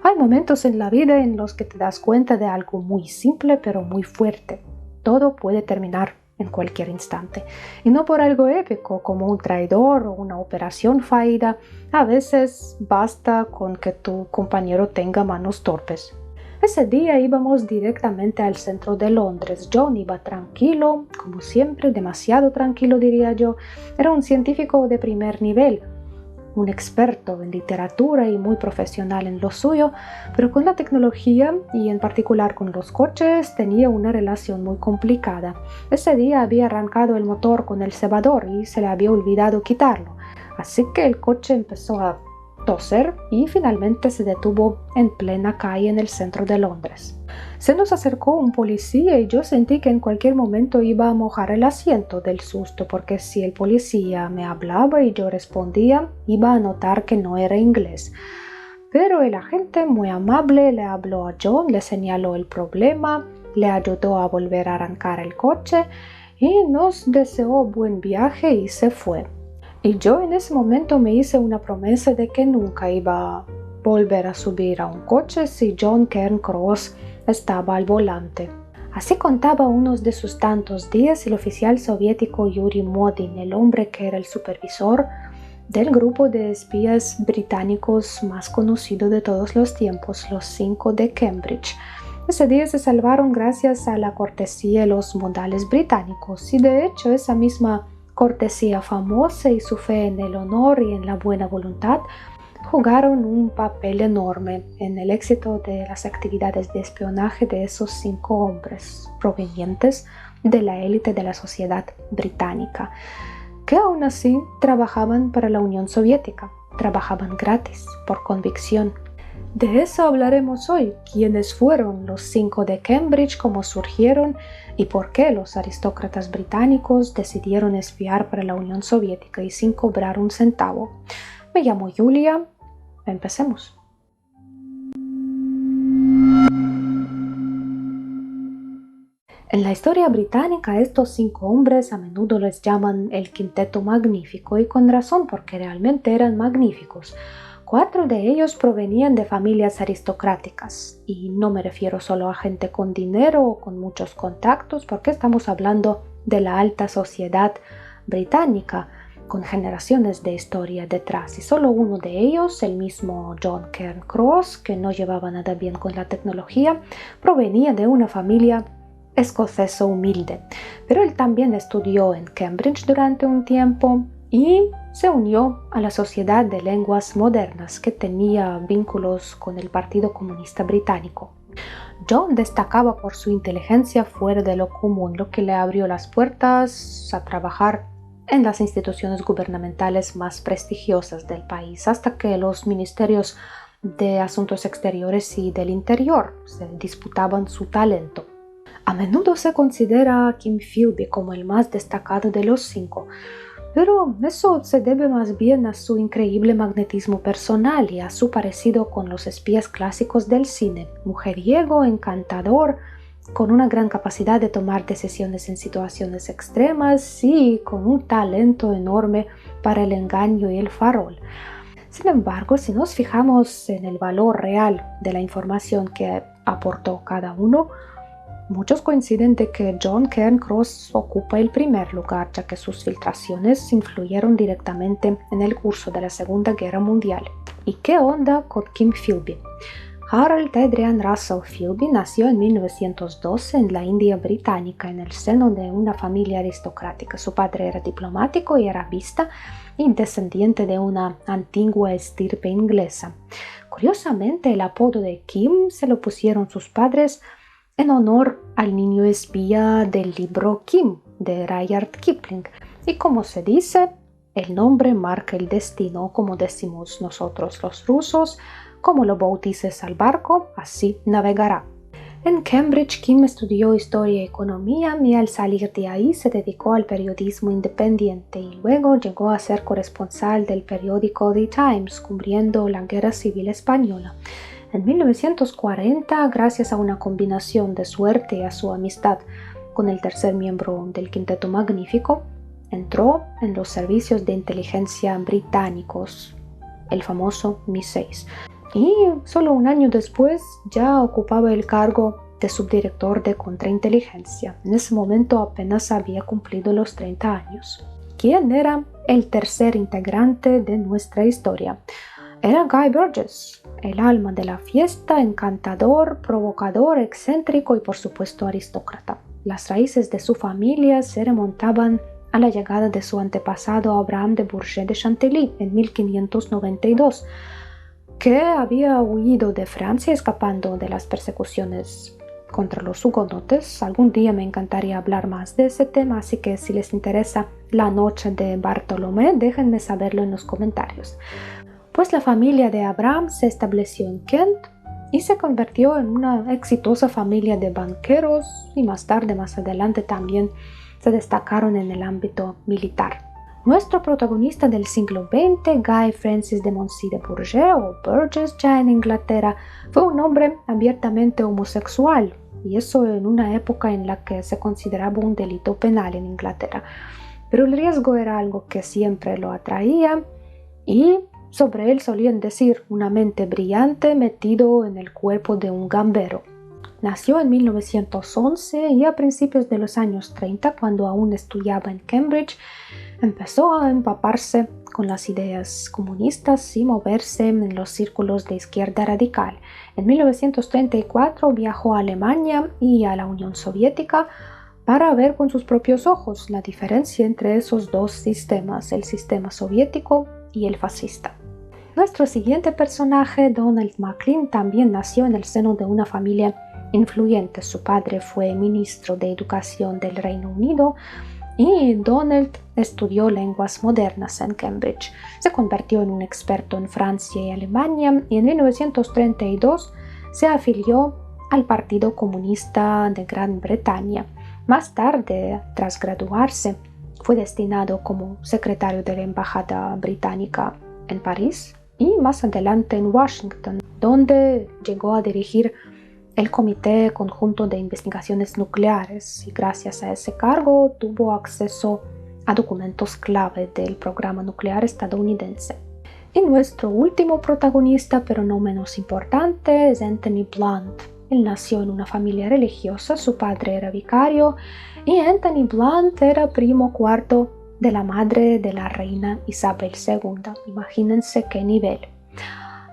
Hay momentos en la vida en los que te das cuenta de algo muy simple pero muy fuerte. Todo puede terminar en cualquier instante. Y no por algo épico como un traidor o una operación fallida. A veces basta con que tu compañero tenga manos torpes. Ese día íbamos directamente al centro de Londres. John iba tranquilo, como siempre, demasiado tranquilo diría yo. Era un científico de primer nivel, un experto en literatura y muy profesional en lo suyo, pero con la tecnología y en particular con los coches tenía una relación muy complicada. Ese día había arrancado el motor con el cebador y se le había olvidado quitarlo, así que el coche empezó a toser y finalmente se detuvo en plena calle en el centro de Londres. Se nos acercó un policía y yo sentí que en cualquier momento iba a mojar el asiento del susto, porque si el policía me hablaba y yo respondía, iba a notar que no era inglés. Pero el agente, muy amable, le habló a John, le señaló el problema, le ayudó a volver a arrancar el coche y nos deseó buen viaje y se fue. Y yo en ese momento me hice una promesa de que nunca iba a volver a subir a un coche si John Cairncross estaba al volante. Así contaba unos de sus tantos días el oficial soviético Yuri Modin, el hombre que era el supervisor del grupo de espías británicos más conocido de todos los tiempos, los 5 de Cambridge. Ese día se salvaron gracias a la cortesía y los modales británicos, y de hecho esa misma cortesía famosa y su fe en el honor y en la buena voluntad jugaron un papel enorme en el éxito de las actividades de espionaje de esos 5 hombres provenientes de la élite de la sociedad británica, que aún así trabajaban para la Unión Soviética, trabajaban gratis, por convicción. De eso hablaremos hoy, quiénes fueron los 5 de Cambridge, cómo surgieron y por qué los aristócratas británicos decidieron espiar para la Unión Soviética y sin cobrar un centavo. Me llamo Julia, empecemos. En la historia británica, a estos 5 hombres a menudo les llaman el Quinteto Magnífico, y con razón, porque realmente eran magníficos. 4 de ellos provenían de familias aristocráticas, y no me refiero solo a gente con dinero o con muchos contactos, porque estamos hablando de la alta sociedad británica, con generaciones de historia detrás, y solo uno de ellos, el mismo John Cairncross, que no llevaba nada bien con la tecnología, provenía de una familia escocesa humilde, pero él también estudió en Cambridge durante un tiempo y se unió a la Sociedad de Lenguas Modernas, que tenía vínculos con el Partido Comunista Británico. John destacaba por su inteligencia fuera de lo común, lo que le abrió las puertas a trabajar en las instituciones gubernamentales más prestigiosas del país, hasta que los ministerios de Asuntos Exteriores y del Interior se disputaban su talento. A menudo se considera a Kim Philby como el más destacado de los 5, pero eso se debe más bien a su increíble magnetismo personal y a su parecido con los espías clásicos del cine, mujeriego, encantador, con una gran capacidad de tomar decisiones en situaciones extremas y con un talento enorme para el engaño y el farol. Sin embargo, si nos fijamos en el valor real de la información que aportó cada uno, muchos coinciden de que John Cairncross ocupa el primer lugar, ya que sus filtraciones influyeron directamente en el curso de la Segunda Guerra Mundial. ¿Y qué onda con Kim Philby? Harold Adrian Russell Philby nació en 1912 en la India británica, en el seno de una familia aristocrática. Su padre era diplomático y arabista y descendiente de una antigua estirpe inglesa. Curiosamente, el apodo de Kim se lo pusieron sus padres en honor al niño espía del libro Kim, de Rudyard Kipling. Y como se dice, el nombre marca el destino, como decimos nosotros los rusos, como lo bautices al barco, así navegará. En Cambridge, Kim estudió Historia y Economía y al salir de ahí se dedicó al periodismo independiente y luego llegó a ser corresponsal del periódico The Times, cubriendo la Guerra Civil Española. En 1940, gracias a una combinación de suerte y a su amistad con el tercer miembro del Quinteto Magnífico, entró en los servicios de inteligencia británicos, el famoso MI6. y solo un año después ya ocupaba el cargo de subdirector de contrainteligencia. En ese momento apenas había cumplido los 30 años. ¿Quién era el tercer integrante de nuestra historia? Era Guy Burgess, el alma de la fiesta, encantador, provocador, excéntrico y por supuesto aristócrata. Las raíces de su familia se remontaban a la llegada de su antepasado Abraham de Bourget de Chantilly en 1592, que había huido de Francia escapando de las persecuciones contra los hugonotes. Algún día me encantaría hablar más de ese tema, así que si les interesa la noche de Bartolomé, déjenme saberlo en los comentarios. Pues la familia de Abraham se estableció en Kent y se convirtió en una exitosa familia de banqueros y más adelante también se destacaron en el ámbito militar. Nuestro protagonista del siglo XX, Guy Francis de Moncy de Bourget o Burgess ya en Inglaterra, fue un hombre abiertamente homosexual, y eso en una época en la que se consideraba un delito penal en Inglaterra. Pero el riesgo era algo que siempre lo atraía y sobre él solían decir una mente brillante metido en el cuerpo de un gambero. Nació en 1911 y a principios de los años 30, cuando aún estudiaba en Cambridge, empezó a empaparse con las ideas comunistas y moverse en los círculos de izquierda radical. En 1934 viajó a Alemania y a la Unión Soviética para ver con sus propios ojos la diferencia entre esos dos sistemas, el sistema soviético y el fascista. Nuestro siguiente personaje, Donald Maclean, también nació en el seno de una familia influyente. Su padre fue ministro de Educación del Reino Unido y Donald estudió lenguas modernas en Cambridge. Se convirtió en un experto en Francia y Alemania y en 1932 se afilió al Partido Comunista de Gran Bretaña. Más tarde, tras graduarse, fue destinado como secretario de la Embajada Británica en París y más adelante en Washington, donde llegó a dirigir el Comité Conjunto de Investigaciones Nucleares y gracias a ese cargo tuvo acceso a documentos clave del programa nuclear estadounidense. Y nuestro último protagonista, pero no menos importante, es Anthony Blunt. Él nació en una familia religiosa, su padre era vicario y Anthony Blunt era primo cuarto de la madre de la reina Isabel II. Imagínense qué nivel.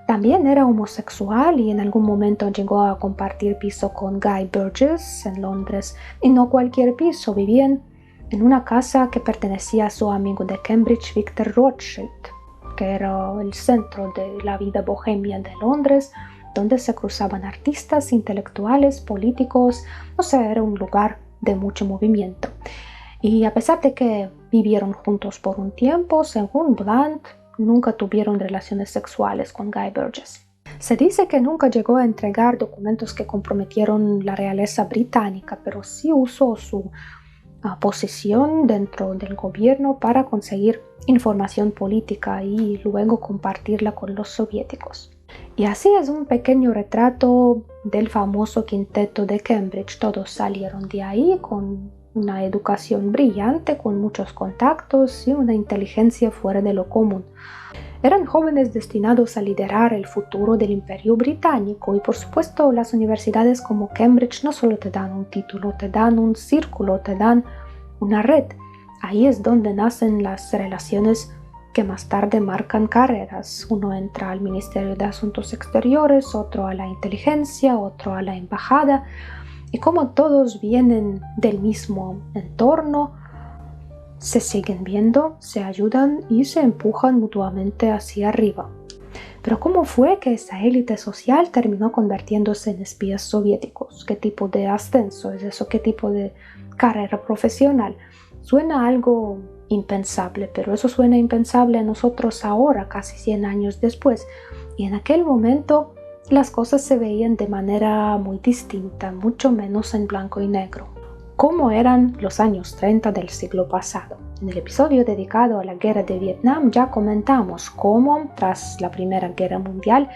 También era homosexual y en algún momento llegó a compartir piso con Guy Burgess en Londres. Y no cualquier piso, vivían en una casa que pertenecía a su amigo de Cambridge, Victor Rothschild, que era el centro de la vida bohemia de Londres, donde se cruzaban artistas, intelectuales, políticos, o sea, era un lugar de mucho movimiento. Y a pesar de que vivieron juntos por un tiempo, según Blunt, nunca tuvieron relaciones sexuales con Guy Burgess. Se dice que nunca llegó a entregar documentos que comprometieron la realeza británica, pero sí usó su posición dentro del gobierno para conseguir información política y luego compartirla con los soviéticos. Y así es un pequeño retrato del famoso quinteto de Cambridge. Todos salieron de ahí con una educación brillante, con muchos contactos y una inteligencia fuera de lo común. Eran jóvenes destinados a liderar el futuro del Imperio Británico y por supuesto las universidades como Cambridge no solo te dan un título, te dan un círculo, te dan una red. Ahí es donde nacen las relaciones que más tarde marcan carreras. Uno entra al Ministerio de Asuntos Exteriores, otro a la inteligencia, otro a la embajada. Y como todos vienen del mismo entorno, se siguen viendo, se ayudan y se empujan mutuamente hacia arriba. Pero ¿cómo fue que esa élite social terminó convirtiéndose en espías soviéticos? ¿Qué tipo de ascenso es eso? ¿Qué tipo de carrera profesional? Suena algo impensable, pero eso suena impensable a nosotros ahora, casi 100 años después. Y en aquel momento las cosas se veían de manera muy distinta, mucho menos en blanco y negro. ¿Cómo eran los años 30 del siglo pasado? En el episodio dedicado a la guerra de Vietnam ya comentamos cómo, tras la Primera Guerra Mundial,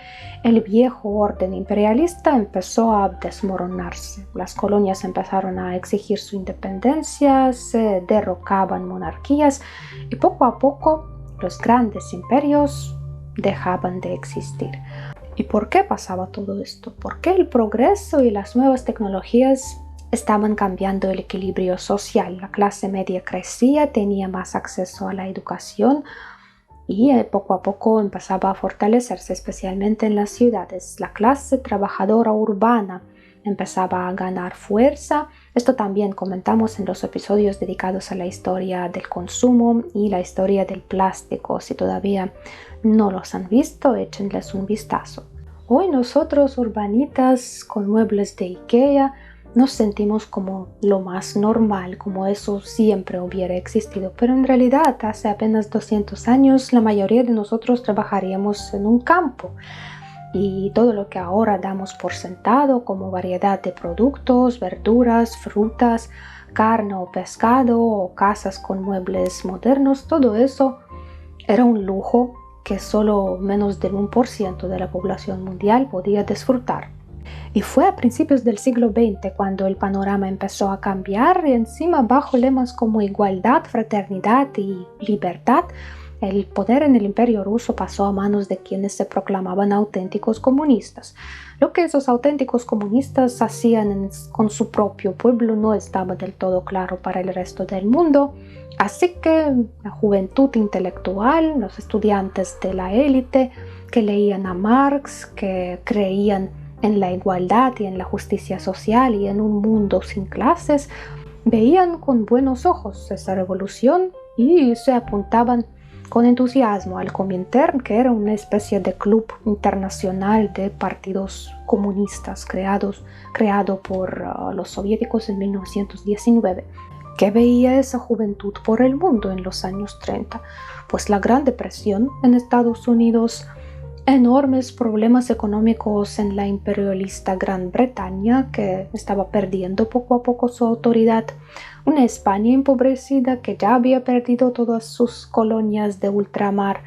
el viejo orden imperialista empezó a desmoronarse. Las colonias empezaron a exigir su independencia, se derrocaban monarquías y poco a poco los grandes imperios dejaban de existir. ¿Y por qué pasaba todo esto? ¿Por qué el progreso y las nuevas tecnologías estaban cambiando el equilibrio social? La clase media crecía, tenía más acceso a la educación y poco a poco empezaba a fortalecerse, especialmente en las ciudades. La clase trabajadora urbana empezaba a ganar fuerza. Esto también comentamos en los episodios dedicados a la historia del consumo y la historia del plástico. Si todavía no los han visto, échenles un vistazo. Hoy nosotros, urbanitas con muebles de IKEA, nos sentimos como lo más normal, como eso siempre hubiera existido, pero en realidad hace apenas 200 años la mayoría de nosotros trabajaríamos en un campo y todo lo que ahora damos por sentado como variedad de productos, verduras, frutas, carne o pescado o casas con muebles modernos, todo eso era un lujo que solo menos del 1% de la población mundial podía disfrutar. Y fue a principios del siglo XX cuando el panorama empezó a cambiar y encima bajo lemas como igualdad, fraternidad y libertad, el poder en el Imperio ruso pasó a manos de quienes se proclamaban auténticos comunistas. Lo que esos auténticos comunistas hacían con su propio pueblo no estaba del todo claro para el resto del mundo, así que la juventud intelectual, los estudiantes de la élite que leían a Marx, que creían en la igualdad y en la justicia social y en un mundo sin clases, veían con buenos ojos esa revolución y se apuntaban con entusiasmo al Comintern, que era una especie de club internacional de partidos comunistas creado por los soviéticos en 1919. ¿Qué veía esa juventud por el mundo en los años 30? Pues la Gran Depresión en Estados Unidos, enormes problemas económicos en la imperialista Gran Bretaña, que estaba perdiendo poco a poco su autoridad, una España empobrecida que ya había perdido todas sus colonias de ultramar,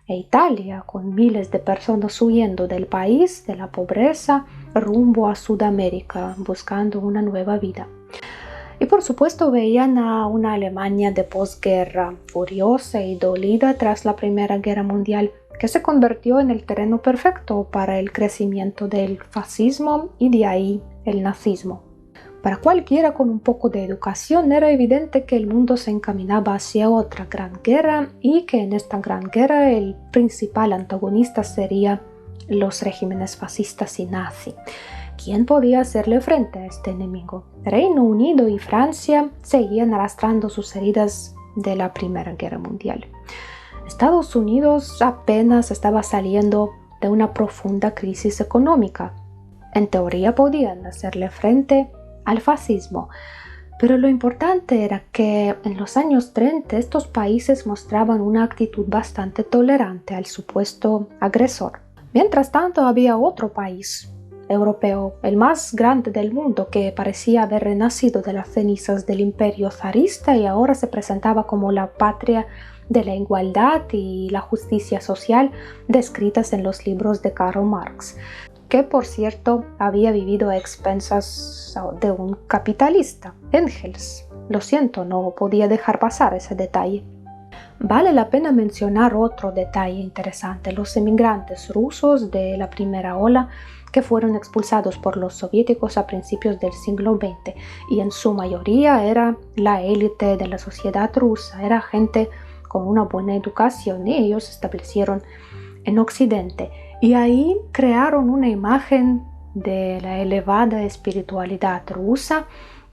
e Italia con miles de personas huyendo del país, de la pobreza, rumbo a Sudamérica, buscando una nueva vida. Y por supuesto veían a una Alemania de posguerra, furiosa y dolida tras la Primera Guerra Mundial, que se convirtió en el terreno perfecto para el crecimiento del fascismo y de ahí el nazismo. Para cualquiera con un poco de educación era evidente que el mundo se encaminaba hacia otra gran guerra y que en esta gran guerra el principal antagonista sería los regímenes fascistas y nazi. ¿Quién podía hacerle frente a este enemigo? Reino Unido y Francia seguían arrastrando sus heridas de la Primera Guerra Mundial. Estados Unidos apenas estaba saliendo de una profunda crisis económica. En teoría podían hacerle frente al fascismo, pero lo importante era que en los años 30 estos países mostraban una actitud bastante tolerante al supuesto agresor. Mientras tanto había otro país europeo, el más grande del mundo, que parecía haber renacido de las cenizas del imperio zarista y ahora se presentaba como la patria de la igualdad y la justicia social descritas en los libros de Karl Marx, que por cierto había vivido a expensas de un capitalista, Engels. Lo siento, no podía dejar pasar ese detalle. Vale la pena mencionar otro detalle interesante: los emigrantes rusos de la primera ola que fueron expulsados por los soviéticos a principios del siglo XX, y en su mayoría era la élite de la sociedad rusa, era gente con una buena educación, y ellos se establecieron en Occidente y ahí crearon una imagen de la elevada espiritualidad rusa,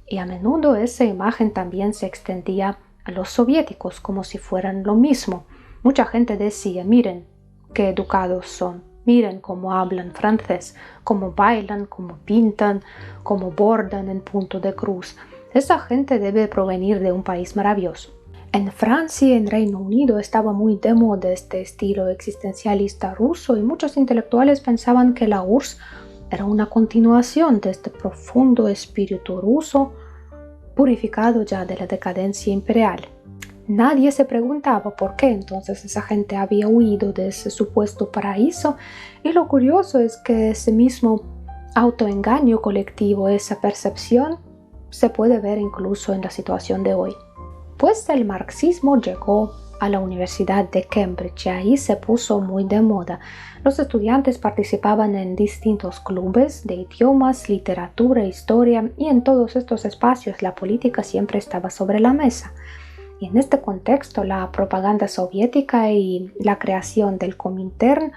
y a menudo esa imagen también se extendía a los soviéticos como si fueran lo mismo. Mucha gente decía: miren qué educados son, miren cómo hablan francés, cómo bailan, cómo pintan, cómo bordan en punto de cruz. Esa gente debe provenir de un país maravilloso. En Francia y en Reino Unido estaba muy de moda este estilo existencialista ruso, y muchos intelectuales pensaban que la URSS era una continuación de este profundo espíritu ruso, purificado ya de la decadencia imperial. Nadie se preguntaba por qué entonces esa gente había huido de ese supuesto paraíso, y lo curioso es que ese mismo autoengaño colectivo, esa percepción, se puede ver incluso en la situación de hoy. Pues el marxismo llegó a la Universidad de Cambridge y ahí se puso muy de moda. Los estudiantes participaban en distintos clubes de idiomas, literatura, historia y en todos estos espacios la política siempre estaba sobre la mesa. Y en este contexto la propaganda soviética y la creación del Comintern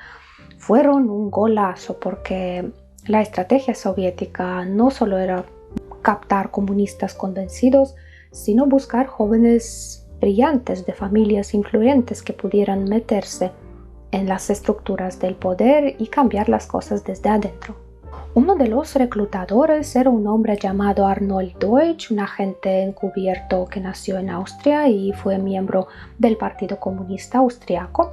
fueron un golazo porque la estrategia soviética no solo era captar comunistas convencidos, sino buscar jóvenes brillantes de familias influyentes que pudieran meterse en las estructuras del poder y cambiar las cosas desde adentro. Uno de los reclutadores era un hombre llamado Arnold Deutsch, un agente encubierto que nació en Austria y fue miembro del Partido Comunista Austriaco,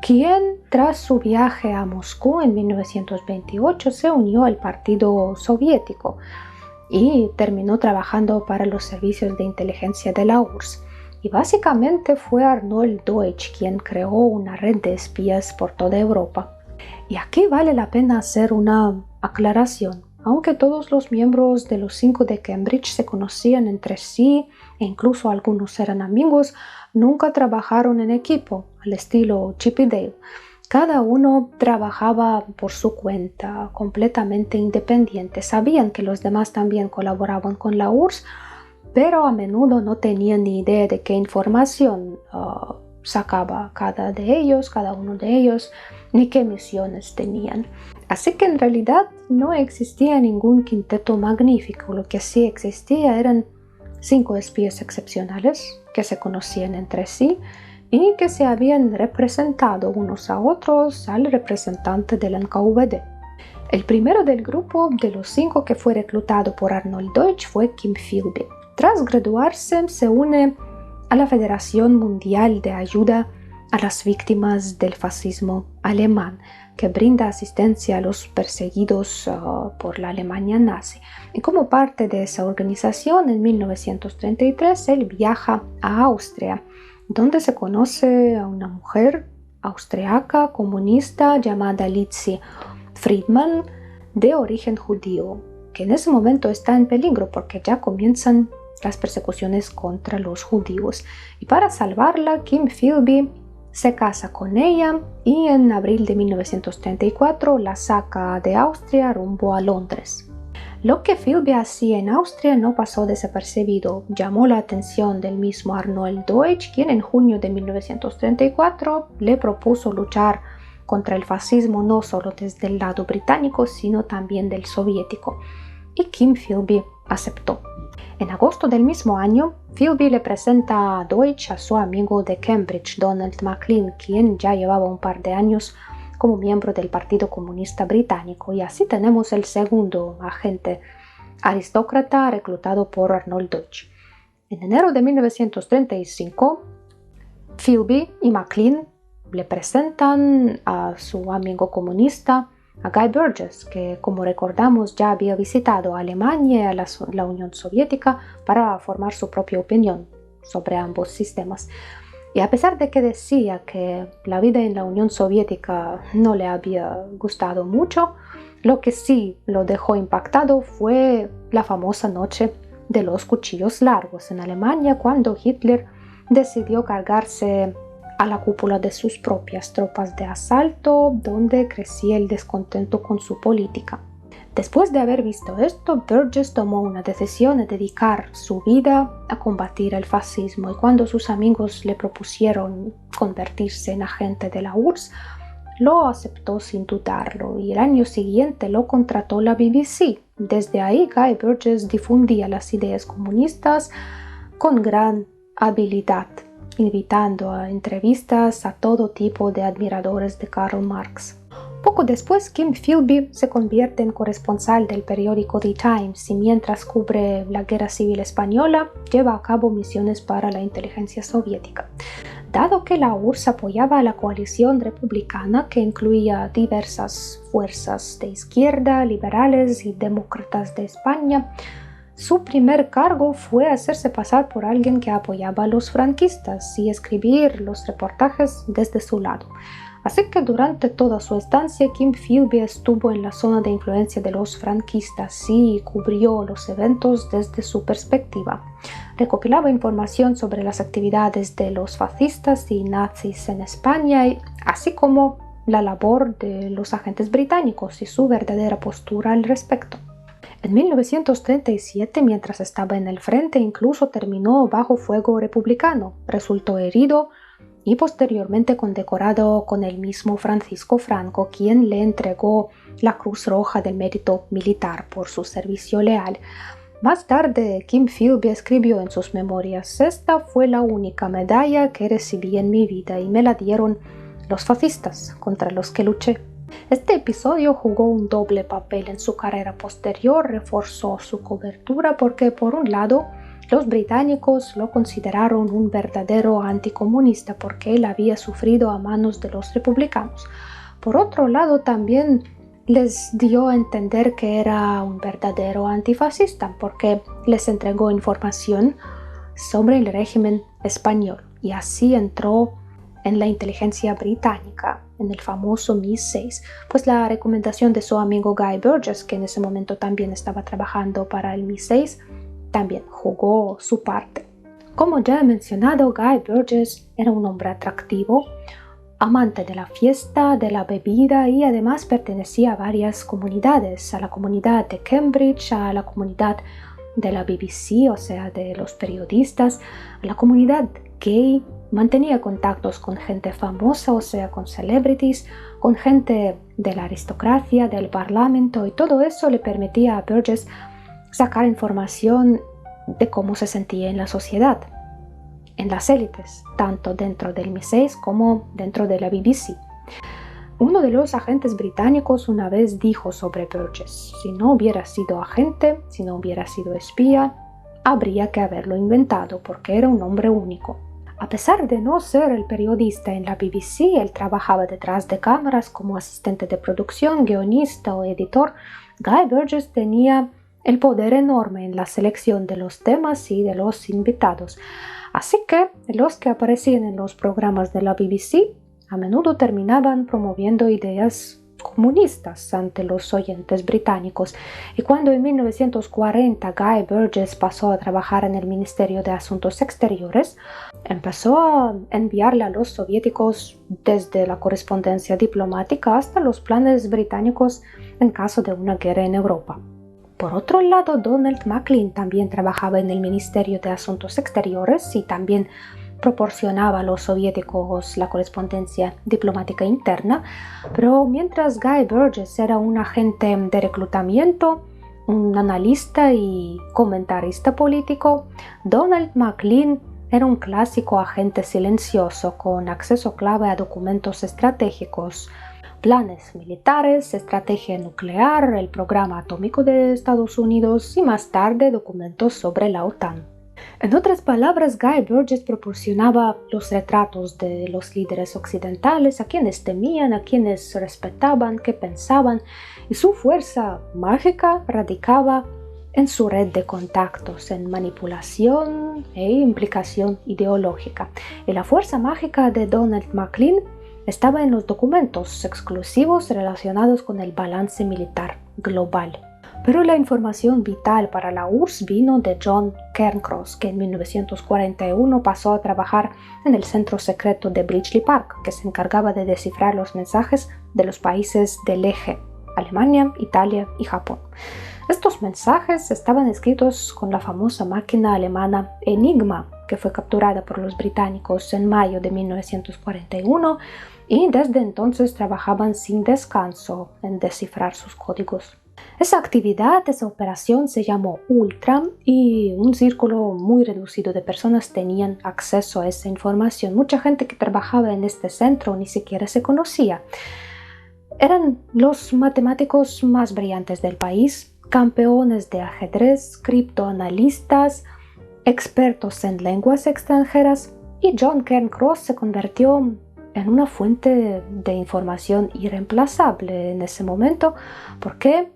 quien tras su viaje a Moscú en 1928 se unió al Partido Soviético y terminó trabajando para los servicios de inteligencia de la URSS. Y básicamente fue Arnold Deutsch quien creó una red de espías por toda Europa. Y aquí vale la pena hacer una aclaración. Aunque todos los miembros de los 5 de Cambridge se conocían entre sí e incluso algunos eran amigos, nunca trabajaron en equipo, al estilo Chip y Dale. Cada uno trabajaba por su cuenta, completamente independiente. Sabían que los demás también colaboraban con la URSS, pero a menudo no tenían ni idea de qué información sacaba cada uno de ellos, ni qué misiones tenían. Así que en realidad no existía ningún quinteto magnífico. Lo que sí existía eran 5 espías excepcionales que se conocían entre sí y que se habían representado unos a otros al representante del NKVD. El primero del grupo de los 5 que fue reclutado por Arnold Deutsch fue Kim Philby. Tras graduarse, se une a la Federación Mundial de Ayuda a las Víctimas del Fascismo Alemán, que brinda asistencia a los perseguidos por la Alemania nazi. Y como parte de esa organización, en 1933, él viaja a Austria, donde se conoce a una mujer austriaca comunista llamada Lizzie Friedman, de origen judío, que en ese momento está en peligro porque ya comienzan las persecuciones contra los judíos. Y para salvarla, Kim Philby se casa con ella y en abril de 1934 la saca de Austria rumbo a Londres. Lo que Philby hacía en Austria no pasó desapercibido. Llamó la atención del mismo Arnold Deutsch, quien en junio de 1934 le propuso luchar contra el fascismo no solo desde el lado británico, sino también del soviético. Y Kim Philby aceptó. En agosto del mismo año, Philby le presenta a Deutsch a su amigo de Cambridge, Donald Maclean, quien ya llevaba un par de años como miembro del Partido Comunista Británico, y así tenemos el segundo agente aristócrata reclutado por Arnold Deutsch. En enero de 1935, Philby y Maclean le presentan a su amigo comunista, a Guy Burgess, que como recordamos ya había visitado a Alemania y a la Unión Soviética para formar su propia opinión sobre ambos sistemas. Y a pesar de que decía que la vida en la Unión Soviética no le había gustado mucho, lo que sí lo dejó impactado fue la famosa noche de los cuchillos largos en Alemania, cuando Hitler decidió cargarse a la cúpula de sus propias tropas de asalto, donde crecía el descontento con su política. Después de haber visto esto, Burgess tomó una decisión de dedicar su vida a combatir el fascismo, y cuando sus amigos le propusieron convertirse en agente de la URSS, lo aceptó sin dudarlo, y el año siguiente lo contrató la BBC. Desde ahí, Guy Burgess difundía las ideas comunistas con gran habilidad, invitando a entrevistas a todo tipo de admiradores de Karl Marx. Poco después, Kim Philby se convierte en corresponsal del periódico The Times y mientras cubre la Guerra Civil Española, lleva a cabo misiones para la inteligencia soviética. Dado que la URSS apoyaba a la coalición republicana, que incluía diversas fuerzas de izquierda, liberales y demócratas de España, su primer cargo fue hacerse pasar por alguien que apoyaba a los franquistas y escribir los reportajes desde su lado. Así que durante toda su estancia, Kim Philby estuvo en la zona de influencia de los franquistas y cubrió los eventos desde su perspectiva. recopilaba información sobre las actividades de los fascistas y nazis en España, así como la labor de los agentes británicos y su verdadera postura al respecto. En 1937, mientras estaba en el frente, incluso terminó bajo fuego republicano, resultó herido y posteriormente condecorado con el mismo Francisco Franco, quien le entregó la Cruz Roja del Mérito Militar por su servicio leal. Más tarde, Kim Philby escribió en sus memorias: "Esta fue la única medalla que recibí en mi vida y me la dieron los fascistas contra los que luché". Este episodio jugó un doble papel en su carrera posterior. Reforzó su cobertura porque, por un lado, los británicos lo consideraron un verdadero anticomunista porque él había sufrido a manos de los republicanos. Por otro lado, también les dio a entender que era un verdadero antifascista porque les entregó información sobre el régimen español y así entró en la inteligencia británica, en el famoso MI6, pues la recomendación de su amigo Guy Burgess, que en ese momento también estaba trabajando para el MI6, también jugó su parte. Como ya he mencionado, Guy Burgess era un hombre atractivo, amante de la fiesta, de la bebida y además pertenecía a varias comunidades, a la comunidad de Cambridge, a la comunidad de la BBC, o sea, de los periodistas, a la comunidad gay. Mantenía contactos con gente famosa, o sea, con celebrities, con gente de la aristocracia, del parlamento, y todo eso le permitía a Burgess sacar información de cómo se sentía en la sociedad, en las élites, tanto dentro del MI6 como dentro de la BBC. Uno de los agentes británicos una vez dijo sobre Burgess: "Si no hubiera sido agente, si no hubiera sido espía, habría que haberlo inventado porque era un hombre único". A pesar de no ser el periodista en la BBC, él trabajaba detrás de cámaras como asistente de producción, guionista o editor. Guy Burgess tenía el poder enorme en la selección de los temas y de los invitados. Así que los que aparecían en los programas de la BBC a menudo terminaban promoviendo ideas comunistas ante los oyentes británicos, y cuando en 1940 Guy Burgess pasó a trabajar en el Ministerio de Asuntos Exteriores, empezó a enviarle a los soviéticos desde la correspondencia diplomática hasta los planes británicos en caso de una guerra en Europa. Por otro lado, Donald Maclean también trabajaba en el Ministerio de Asuntos Exteriores y también proporcionaba a los soviéticos la correspondencia diplomática interna, pero mientras Guy Burgess era un agente de reclutamiento, un analista y comentarista político, Donald Maclean era un clásico agente silencioso con acceso clave a documentos estratégicos, planes militares, estrategia nuclear, el programa atómico de Estados Unidos y más tarde documentos sobre la OTAN. En otras palabras, Guy Burgess proporcionaba los retratos de los líderes occidentales, a quienes temían, a quienes respetaban, qué pensaban, y su fuerza mágica radicaba en su red de contactos, en manipulación e implicación ideológica. Y la fuerza mágica de Donald Maclean estaba en los documentos exclusivos relacionados con el balance militar global. Pero la información vital para la URSS vino de John Cairncross, que en 1941 pasó a trabajar en el centro secreto de Bletchley Park, que se encargaba de descifrar los mensajes de los países del eje, Alemania, Italia y Japón. Estos mensajes estaban escritos con la famosa máquina alemana Enigma, que fue capturada por los británicos en mayo de 1941, y desde entonces trabajaban sin descanso en descifrar sus códigos. Esa actividad, esa operación se llamó Ultra y un círculo muy reducido de personas tenían acceso a esa información. Mucha gente que trabajaba en este centro ni siquiera se conocía. Eran los matemáticos más brillantes del país, campeones de ajedrez, criptoanalistas, expertos en lenguas extranjeras, y John Cairncross se convirtió en una fuente de información irreemplazable en ese momento porque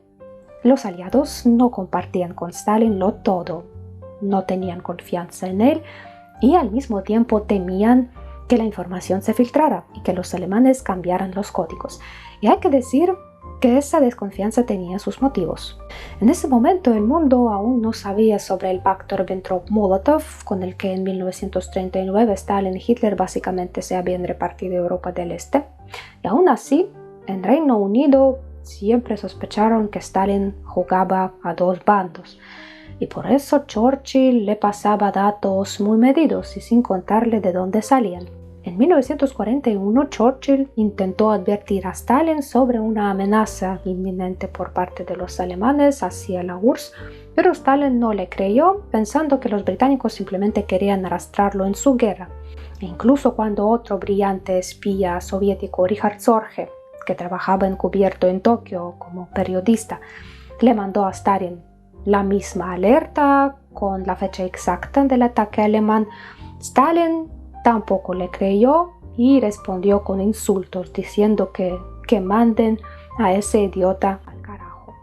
los aliados no compartían con Stalin lo todo, no tenían confianza en él y al mismo tiempo temían que la información se filtrara y que los alemanes cambiaran los códigos. Y hay que decir que esa desconfianza tenía sus motivos. En ese momento el mundo aún no sabía sobre el pacto Ribbentrop-Molotov, con el que en 1939 Stalin y Hitler básicamente se habían repartido Europa del Este. Y aún así, en Reino Unido siempre sospecharon que Stalin jugaba a dos bandos. Y por eso Churchill le pasaba datos muy medidos y sin contarle de dónde salían. En 1941, Churchill intentó advertir a Stalin sobre una amenaza inminente por parte de los alemanes hacia la URSS, pero Stalin no le creyó, pensando que los británicos simplemente querían arrastrarlo en su guerra. E incluso cuando otro brillante espía soviético, Richard Zorge, que trabajaba encubierto en Tokio como periodista, le mandó a Stalin la misma alerta con la fecha exacta del ataque alemán, Stalin tampoco le creyó y respondió con insultos diciendo que manden a ese idiota al carajo.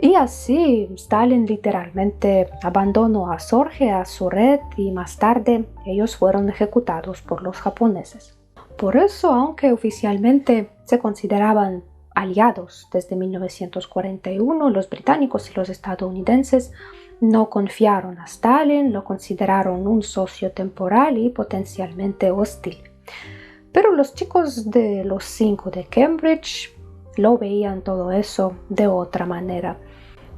Y así Stalin literalmente abandonó a Zorge a su red y más tarde ellos fueron ejecutados por los japoneses. Por eso, aunque oficialmente se consideraban aliados desde 1941, los británicos y los estadounidenses no confiaron a Stalin, lo consideraron un socio temporal y potencialmente hostil. Pero los chicos de los 5 de Cambridge lo veían todo eso de otra manera.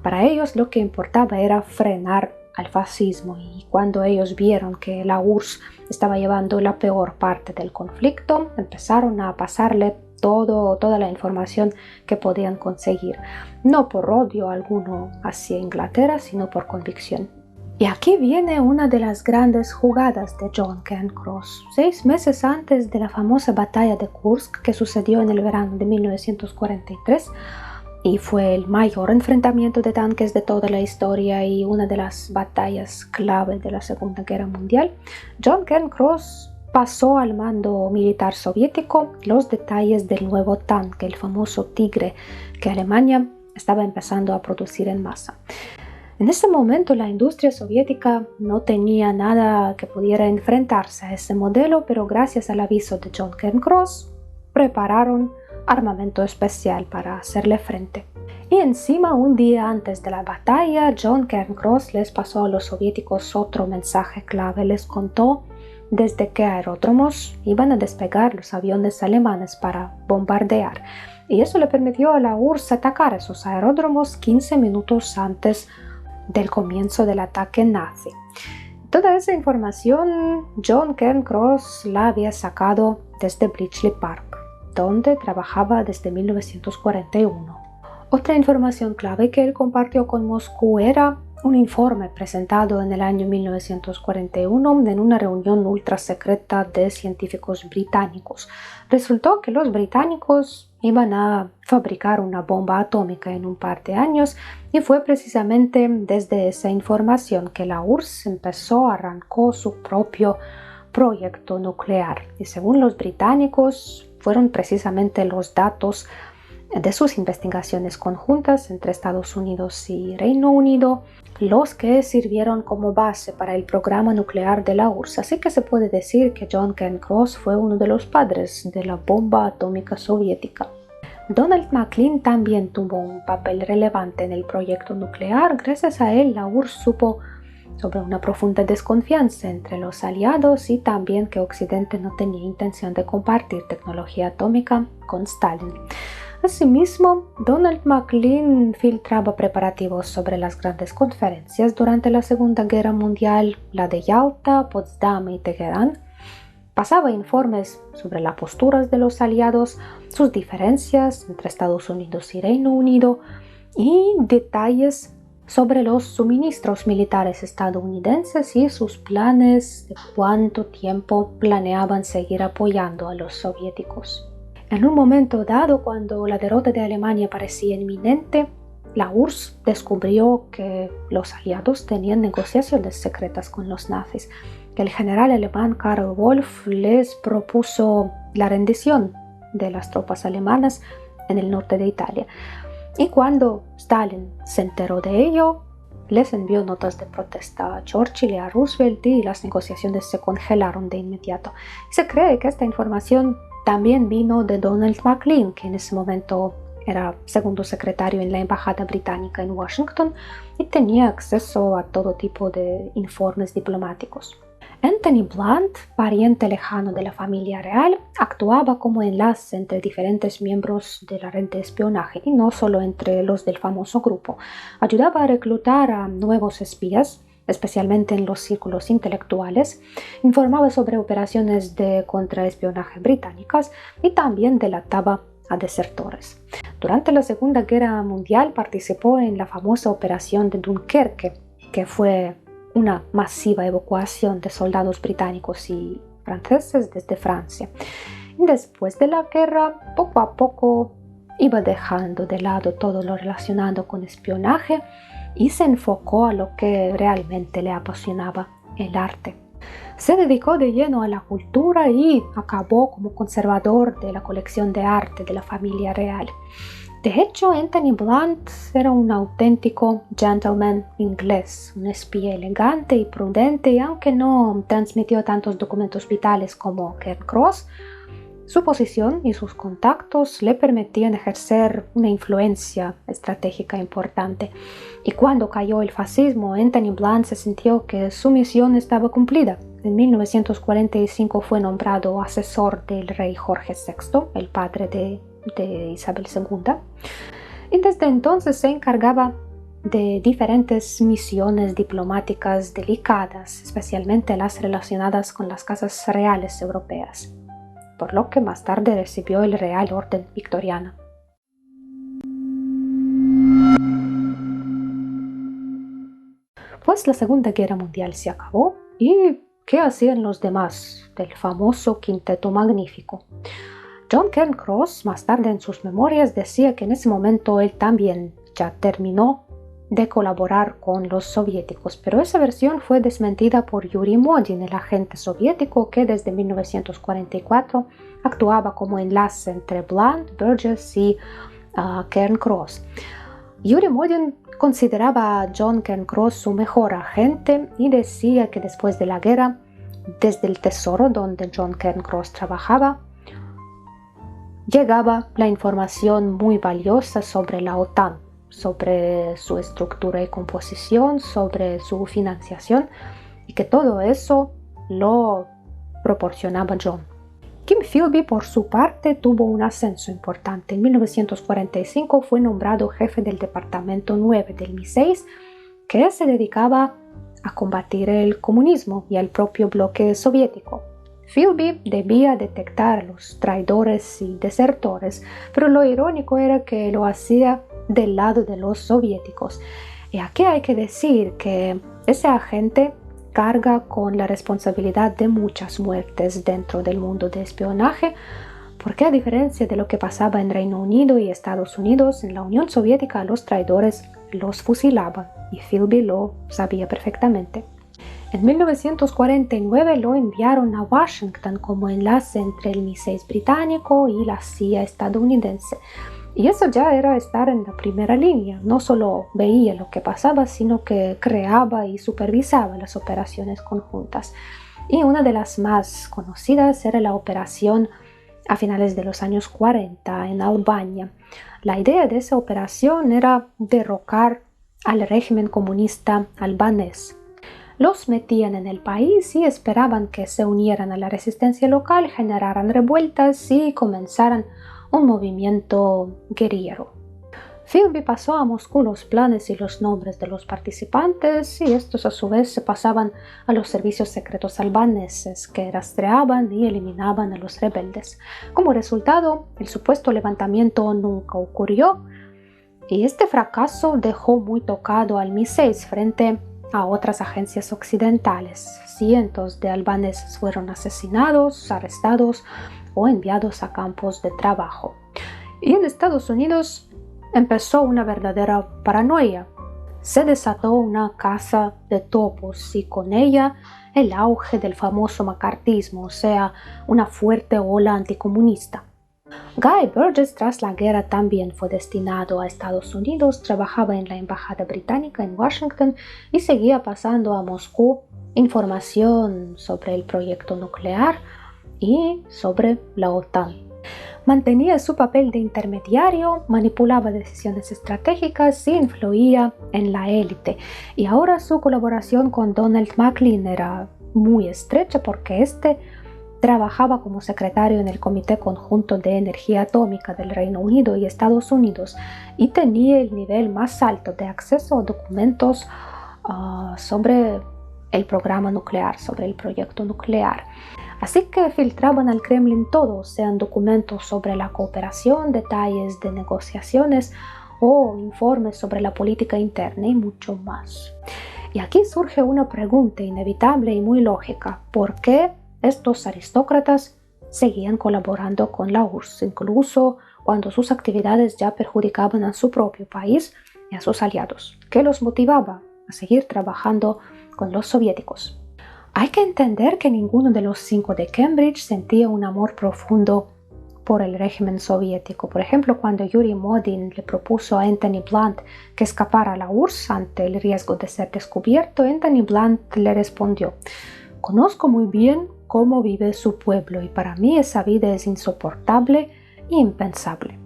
Para ellos lo que importaba era frenar al fascismo, y cuando ellos vieron que la URSS estaba llevando la peor parte del conflicto, empezaron a pasarle toda la información que podían conseguir, no por odio alguno hacia Inglaterra, sino por convicción. Y aquí viene una de las grandes jugadas de John Cairncross. 6 meses antes de la famosa batalla de Kursk, que sucedió en el verano de 1943, y fue el mayor enfrentamiento de tanques de toda la historia y una de las batallas clave de la Segunda Guerra Mundial, John Cairncross pasó al mando militar soviético los detalles del nuevo tanque, el famoso Tigre, que Alemania estaba empezando a producir en masa. En ese momento la industria soviética no tenía nada que pudiera enfrentarse a ese modelo, pero gracias al aviso de John Cairncross prepararon armamento especial para hacerle frente. Y encima, un día antes de la batalla, John Cairncross les pasó a los soviéticos otro mensaje clave. Les contó desde qué aeródromos iban a despegar los aviones alemanes para bombardear. Y eso le permitió a la URSS atacar esos aeródromos 15 minutos antes del comienzo del ataque nazi. Toda esa información John Cairncross la había sacado desde Bletchley Park, donde trabajaba desde 1941. Otra información clave que él compartió con Moscú era un informe presentado en el año 1941 en una reunión ultra secreta de científicos británicos. Resultó que los británicos iban a fabricar una bomba atómica en un par de años, y fue precisamente desde esa información que la URSS arrancó su propio proyecto nuclear. Y según los británicos, fueron precisamente los datos de sus investigaciones conjuntas entre Estados Unidos y Reino Unido los que sirvieron como base para el programa nuclear de la URSS. Así que se puede decir que John Cairncross fue uno de los padres de la bomba atómica soviética. Donald Maclean también tuvo un papel relevante en el proyecto nuclear. Gracias a él, la URSS supo sobre una profunda desconfianza entre los aliados y también que Occidente no tenía intención de compartir tecnología atómica con Stalin. Asimismo, Donald Maclean filtraba preparativos sobre las grandes conferencias durante la Segunda Guerra Mundial, la de Yalta, Potsdam y Teherán. Pasaba informes sobre las posturas de los aliados, sus diferencias entre Estados Unidos y Reino Unido y detalles sobre los suministros militares estadounidenses y sus planes de cuánto tiempo planeaban seguir apoyando a los soviéticos. En un momento dado, cuando la derrota de Alemania parecía inminente, la URSS descubrió que los aliados tenían negociaciones secretas con los nazis, que el general alemán Karl Wolff les propuso la rendición de las tropas alemanas en el norte de Italia. Y cuando Stalin se enteró de ello, les envió notas de protesta a Churchill y a Roosevelt, y las negociaciones se congelaron de inmediato. Se cree que esta información también vino de Donald Maclean, que en ese momento era segundo secretario en la embajada británica en Washington y tenía acceso a todo tipo de informes diplomáticos. Anthony Blunt, pariente lejano de la familia real, actuaba como enlace entre diferentes miembros de la red de espionaje y no solo entre los del famoso grupo. Ayudaba a reclutar a nuevos espías, especialmente en los círculos intelectuales, informaba sobre operaciones de contraespionaje británicas y también delataba a desertores. Durante la Segunda Guerra Mundial participó en la famosa operación de Dunkerque, que fue una masiva evacuación de soldados británicos y franceses desde Francia. Después de la guerra, poco a poco iba dejando de lado todo lo relacionado con espionaje y se enfocó a lo que realmente le apasionaba, el arte. Se dedicó de lleno a la cultura y acabó como conservador de la colección de arte de la familia real. De hecho, Anthony Blunt era un auténtico gentleman inglés, un espía elegante y prudente, y aunque no transmitió tantos documentos vitales como Cairncross, su posición y sus contactos le permitían ejercer una influencia estratégica importante. Y cuando cayó el fascismo, Anthony Blunt se sintió que su misión estaba cumplida. En 1945 fue nombrado asesor del rey Jorge VI, el padre de Isabel II, y desde entonces se encargaba de diferentes misiones diplomáticas delicadas, especialmente las relacionadas con las casas reales europeas, por lo que más tarde recibió el Real Orden Victoriano. Pues la Segunda Guerra Mundial se acabó y ¿qué hacían los demás del famoso Quinteto Magnífico? John Cairncross más tarde en sus memorias decía que en ese momento él también ya terminó de colaborar con los soviéticos, pero esa versión fue desmentida por Yuri Modin, el agente soviético que desde 1944 actuaba como enlace entre Blunt, Burgess y Cairncross. Yuri Modin consideraba a John Cairncross su mejor agente y decía que después de la guerra, desde el tesoro donde John Cairncross trabajaba, llegaba la información muy valiosa sobre la OTAN, sobre su estructura y composición, sobre su financiación, y que todo eso lo proporcionaba John. Kim Philby, por su parte, tuvo un ascenso importante. En 1945 fue nombrado jefe del Departamento 9 del MI6, que se dedicaba a combatir el comunismo y el propio bloque soviético. Philby debía detectar a los traidores y desertores, pero lo irónico era que lo hacía del lado de los soviéticos. Y aquí hay que decir que ese agente carga con la responsabilidad de muchas muertes dentro del mundo de espionaje, porque a diferencia de lo que pasaba en Reino Unido y Estados Unidos, en la Unión Soviética a los traidores los fusilaban y Philby lo sabía perfectamente. En 1949 lo enviaron a Washington como enlace entre el MI6 británico y la CIA estadounidense. Y eso ya era estar en la primera línea. No solo veía lo que pasaba, sino que creaba y supervisaba las operaciones conjuntas. Y una de las más conocidas era la operación a finales de los años 40 en Albania. La idea de esa operación era derrocar al régimen comunista albanés. Los metían en el país y esperaban que se unieran a la resistencia local, generaran revueltas y comenzaran un movimiento guerrillero. Philby pasó a Moscú los planes y los nombres de los participantes y estos a su vez se pasaban a los servicios secretos albaneses que rastreaban y eliminaban a los rebeldes. Como resultado, el supuesto levantamiento nunca ocurrió y este fracaso dejó muy tocado al MI6 frente a otras agencias occidentales. Cientos de albaneses fueron asesinados, arrestados o enviados a campos de trabajo. Y en Estados Unidos empezó una verdadera paranoia. Se desató una caza de topos y con ella el auge del famoso macartismo, o sea, una fuerte ola anticomunista. Guy Burgess tras la guerra también fue destinado a Estados Unidos, trabajaba en la embajada británica en Washington y seguía pasando a Moscú información sobre el proyecto nuclear y sobre la OTAN. Mantenía su papel de intermediario, manipulaba decisiones estratégicas y influía en la élite. Y ahora su colaboración con Donald Macklin era muy estrecha porque este trabajaba como secretario en el Comité Conjunto de Energía Atómica del Reino Unido y Estados Unidos y tenía el nivel más alto de acceso a documentos sobre el programa nuclear, sobre el proyecto nuclear. Así que filtraban al Kremlin todo, sean documentos sobre la cooperación, detalles de negociaciones o informes sobre la política interna y mucho más. Y aquí surge una pregunta inevitable y muy lógica. ¿Por qué estos aristócratas seguían colaborando con la URSS, incluso cuando sus actividades ya perjudicaban a su propio país y a sus aliados? ¿Qué los motivaba a seguir trabajando con los soviéticos? Hay que entender que ninguno de los 5 de Cambridge sentía un amor profundo por el régimen soviético. Por ejemplo, cuando Yuri Modin le propuso a Anthony Blunt que escapara a la URSS ante el riesgo de ser descubierto, Anthony Blunt le respondió: «Conozco muy bien cómo vive su pueblo y para mí esa vida es insoportable e impensable».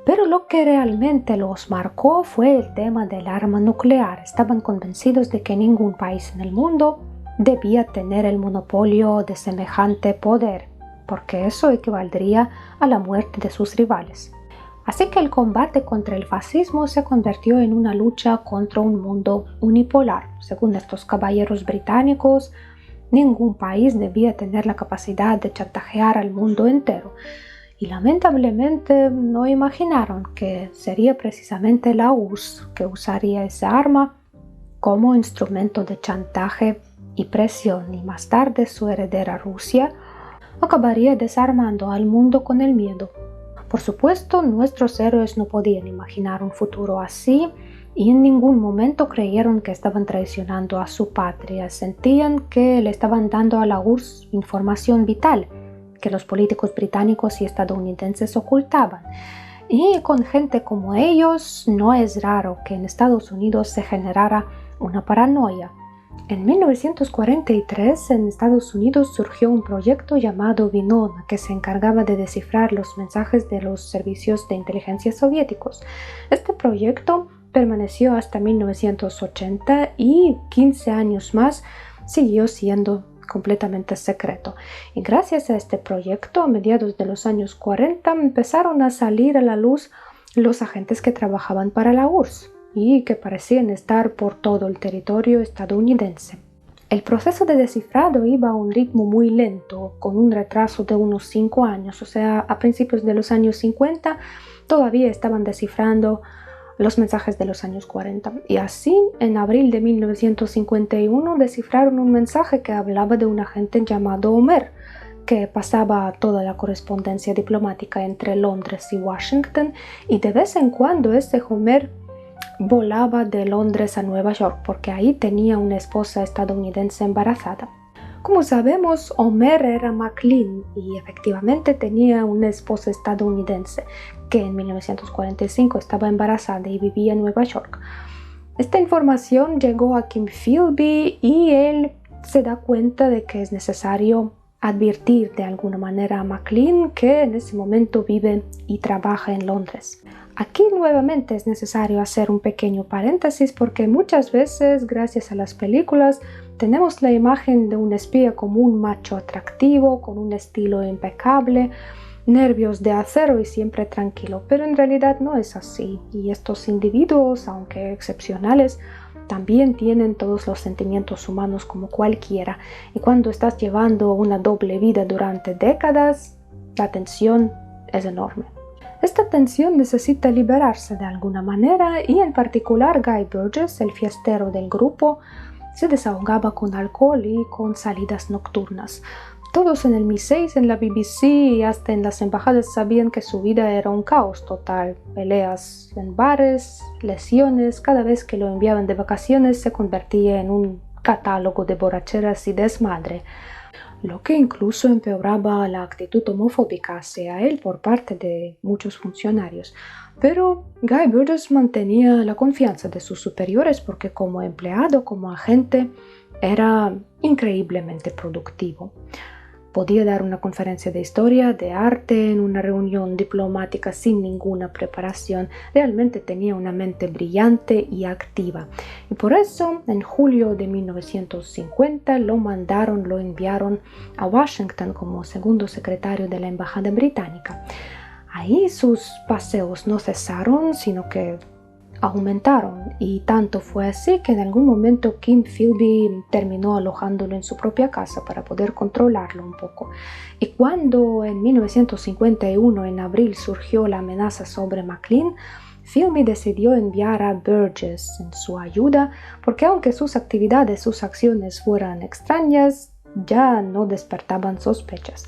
Pero lo que realmente los marcó fue el tema del arma nuclear. Estaban convencidos de que ningún país en el mundo debía tener el monopolio de semejante poder, porque eso equivaldría a la muerte de sus rivales. Así que el combate contra el fascismo se convirtió en una lucha contra un mundo unipolar. Según estos caballeros británicos, ningún país debía tener la capacidad de chantajear al mundo entero. Y lamentablemente no imaginaron que sería precisamente la URSS que usaría esa arma como instrumento de chantaje y presión, y más tarde su heredera Rusia acabaría desarmando al mundo con el miedo. Por supuesto, nuestros héroes no podían imaginar un futuro así y en ningún momento creyeron que estaban traicionando a su patria. Sentían que le estaban dando a la URSS información vital que los políticos británicos y estadounidenses ocultaban. Y con gente como ellos no es raro que en Estados Unidos se generara una paranoia. En 1943 en Estados Unidos surgió un proyecto llamado Venona que se encargaba de descifrar los mensajes de los servicios de inteligencia soviéticos. Este proyecto permaneció hasta 1980 y 15 años más siguió siendo completamente secreto. Y gracias a este proyecto, a mediados de los años 40 empezaron a salir a la luz los agentes que trabajaban para la URSS y que parecían estar por todo el territorio estadounidense. El proceso de descifrado iba a un ritmo muy lento, con un retraso de unos 5 años, o sea, a principios de los años 50 todavía estaban descifrando los mensajes de los años 40. Y así, en abril de 1951, descifraron un mensaje que hablaba de un agente llamado Homer, que pasaba toda la correspondencia diplomática entre Londres y Washington, y de vez en cuando ese Homer volaba de Londres a Nueva York porque ahí tenía una esposa estadounidense embarazada. Como sabemos, Homer era Maclean y efectivamente tenía una esposa estadounidense que en 1945 estaba embarazada y vivía en Nueva York. Esta información llegó a Kim Philby y él se da cuenta de que es necesario advertir de alguna manera a Maclean, que en ese momento vive y trabaja en Londres. Aquí nuevamente es necesario hacer un pequeño paréntesis porque muchas veces, gracias a las películas, tenemos la imagen de un espía como un macho atractivo, con un estilo impecable, nervios de acero y siempre tranquilo, pero en realidad no es así. Y estos individuos, aunque excepcionales, también tienen todos los sentimientos humanos como cualquiera. Y cuando estás llevando una doble vida durante décadas, la tensión es enorme. Esta tensión necesita liberarse de alguna manera y en particular Guy Burgess, el fiestero del grupo, se desahogaba con alcohol y con salidas nocturnas. Todos en el MI6, en la BBC y hasta en las embajadas sabían que su vida era un caos total. Peleas en bares, lesiones, cada vez que lo enviaban de vacaciones se convertía en un catálogo de borracheras y desmadre, lo que incluso empeoraba la actitud homofóbica hacia él por parte de muchos funcionarios. Pero Guy Burgess mantenía la confianza de sus superiores porque como empleado, como agente, era increíblemente productivo. Podía dar una conferencia de historia, de arte, en una reunión diplomática sin ninguna preparación. Realmente tenía una mente brillante y activa. Y por eso, en julio de 1950, lo enviaron a Washington como segundo secretario de la Embajada Británica. Ahí sus paseos no cesaron, sino que aumentaron, y tanto fue así que en algún momento Kim Philby terminó alojándolo en su propia casa para poder controlarlo un poco. Y cuando en 1951, en abril, surgió la amenaza sobre McLean, Philby decidió enviar a Burgess en su ayuda, porque aunque sus actividades, sus acciones fueran extrañas, ya no despertaban sospechas.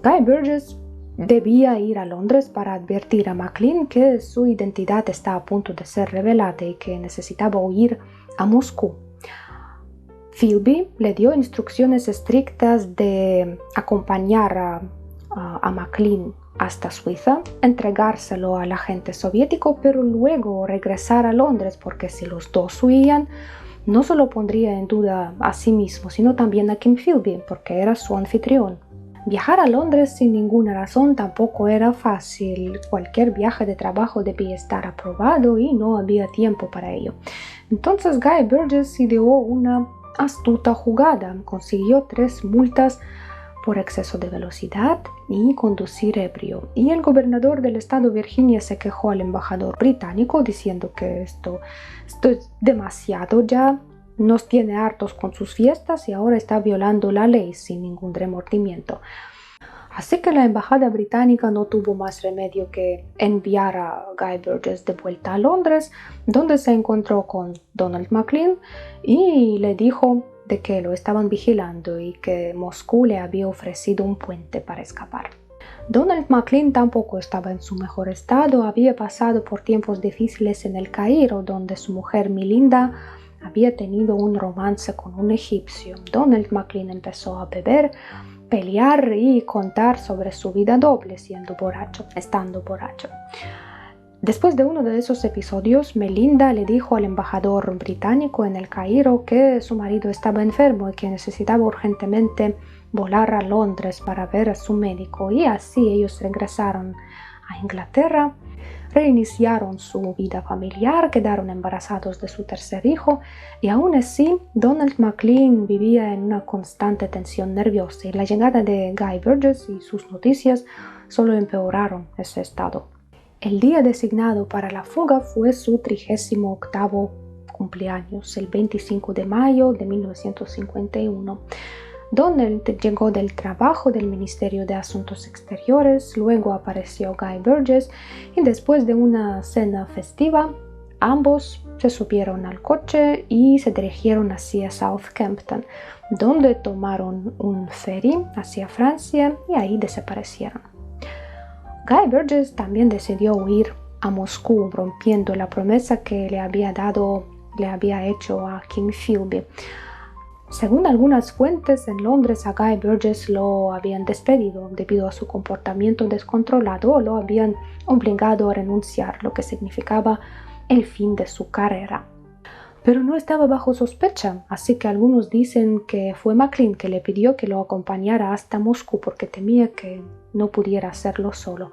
Guy Burgess debía ir a Londres para advertir a McLean que su identidad está a punto de ser revelada y que necesitaba huir a Moscú. Philby le dio instrucciones estrictas de acompañar a McLean hasta Suiza, entregárselo al agente soviético, pero luego regresar a Londres, porque si los dos huían, no solo pondría en duda a sí mismo, sino también a Kim Philby, porque era su anfitrión. Viajar a Londres sin ninguna razón tampoco era fácil. Cualquier viaje de trabajo debía estar aprobado y no había tiempo para ello. Entonces Guy Burgess ideó una astuta jugada. Consiguió 3 multas por exceso de velocidad y conducir ebrio. Y el gobernador del estado Virginia se quejó al embajador británico diciendo que esto es demasiado ya. Nos tiene hartos con sus fiestas y ahora está violando la ley sin ningún remordimiento. Así que la embajada británica no tuvo más remedio que enviar a Guy Burgess de vuelta a Londres, donde se encontró con Donald McLean y le dijo de que lo estaban vigilando y que Moscú le había ofrecido un puente para escapar. Donald McLean tampoco estaba en su mejor estado. Había pasado por tiempos difíciles en el Cairo, donde su mujer Melinda había tenido un romance con un egipcio. Donald McLean empezó a beber, pelear y contar sobre su vida doble estando borracho. Después de uno de esos episodios, Melinda le dijo al embajador británico en el Cairo que su marido estaba enfermo y que necesitaba urgentemente volar a Londres para ver a su médico, y así ellos regresaron a Inglaterra. Reiniciaron su vida familiar, quedaron embarazados de su tercer hijo, y aún así Donald McLean vivía en una constante tensión nerviosa, y la llegada de Guy Burgess y sus noticias solo empeoraron ese estado. El día designado para la fuga fue su 38º cumpleaños, el 25 de mayo de 1951. Donald llegó del trabajo del Ministerio de Asuntos Exteriores, luego apareció Guy Burgess y después de una cena festiva, ambos se subieron al coche y se dirigieron hacia Southampton, donde tomaron un ferry hacia Francia y ahí desaparecieron. Guy Burgess también decidió huir a Moscú, rompiendo la promesa que le había hecho a Kim Philby. Según algunas fuentes, en Londres a Guy Burgess lo habían despedido debido a su comportamiento descontrolado, o lo habían obligado a renunciar, lo que significaba el fin de su carrera. Pero no estaba bajo sospecha, así que algunos dicen que fue McLean que le pidió que lo acompañara hasta Moscú porque temía que no pudiera hacerlo solo.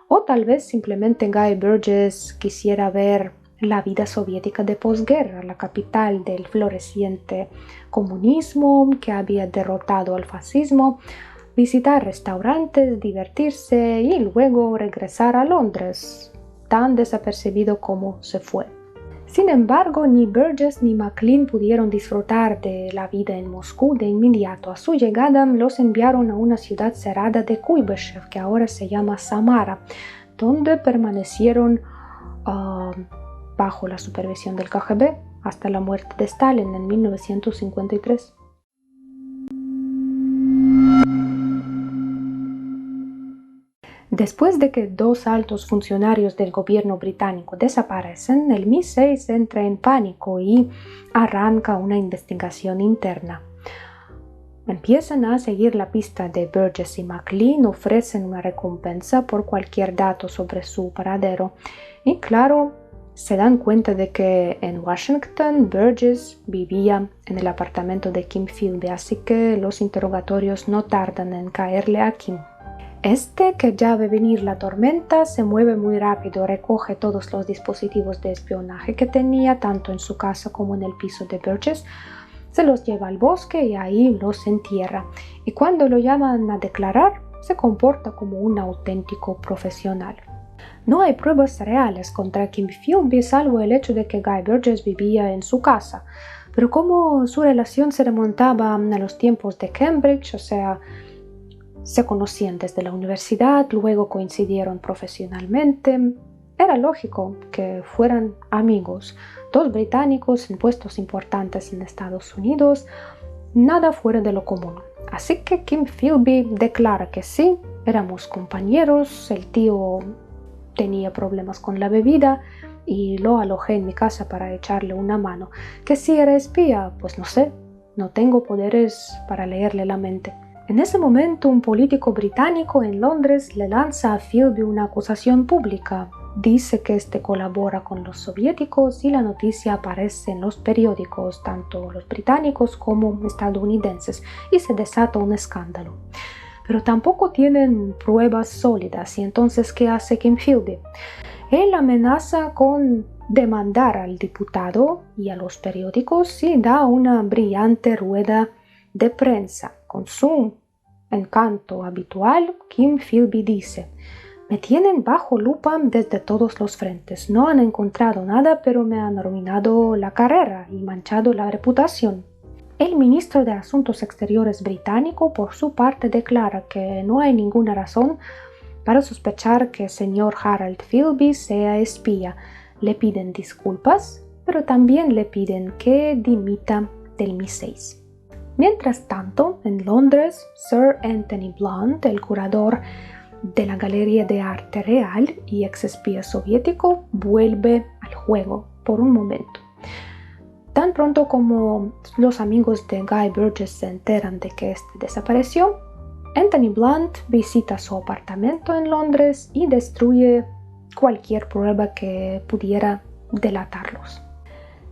O tal vez simplemente Guy Burgess quisiera ver la vida soviética de posguerra, la capital del floreciente comunismo que había derrotado al fascismo, visitar restaurantes, divertirse y luego regresar a Londres, tan desapercibido como se fue. Sin embargo, ni Burgess ni McLean pudieron disfrutar de la vida en Moscú de inmediato. A su llegada los enviaron a una ciudad cerrada de Kuibyshev, que ahora se llama Samara, donde permanecieron bajo la supervisión del KGB hasta la muerte de Stalin en 1953. Después de que 2 altos funcionarios del gobierno británico desaparecen, el MI6 entra en pánico y arranca una investigación interna. Empiezan a seguir la pista de Burgess y McLean, ofrecen una recompensa por cualquier dato sobre su paradero y, claro, se dan cuenta de que en Washington Burgess vivía en el apartamento de Kim Philby, así que los interrogatorios no tardan en caerle a Kim. Este, que ya ve venir la tormenta, se mueve muy rápido, recoge todos los dispositivos de espionaje que tenía, tanto en su casa como en el piso de Burgess, se los lleva al bosque y ahí los entierra. Y cuando lo llaman a declarar, se comporta como un auténtico profesional. No hay pruebas reales contra Kim Philby, salvo el hecho de que Guy Burgess vivía en su casa. Pero como su relación se remontaba a los tiempos de Cambridge, o sea, se conocían desde la universidad, luego coincidieron profesionalmente, era lógico que fueran amigos. Dos británicos en puestos importantes en Estados Unidos, nada fuera de lo común. Así que Kim Philby declara que sí, éramos compañeros, el tío tenía problemas con la bebida y lo alojé en mi casa para echarle una mano. Que si era espía, pues no sé, no tengo poderes para leerle la mente. En ese momento, un político británico en Londres le lanza a Philby una acusación pública. Dice que este colabora con los soviéticos y la noticia aparece en los periódicos, tanto los británicos como estadounidenses, y se desata un escándalo. Pero tampoco tienen pruebas sólidas, y entonces, ¿qué hace Kim Philby? Él amenaza con demandar al diputado y a los periódicos y da una brillante rueda de prensa. Con su encanto habitual, Kim Philby dice: me tienen bajo lupa desde todos los frentes. No han encontrado nada, pero me han arruinado la carrera y manchado la reputación. El ministro de Asuntos Exteriores británico, por su parte, declara que no hay ninguna razón para sospechar que el señor Harold Philby sea espía. Le piden disculpas, pero también le piden que dimita del MI6. Mientras tanto, en Londres, Sir Anthony Blunt, el curador de la Galería de Arte Real y ex-espía soviético, vuelve al juego por un momento. Tan pronto como los amigos de Guy Burgess se enteran de que este desapareció, Anthony Blunt visita su apartamento en Londres y destruye cualquier prueba que pudiera delatarlos.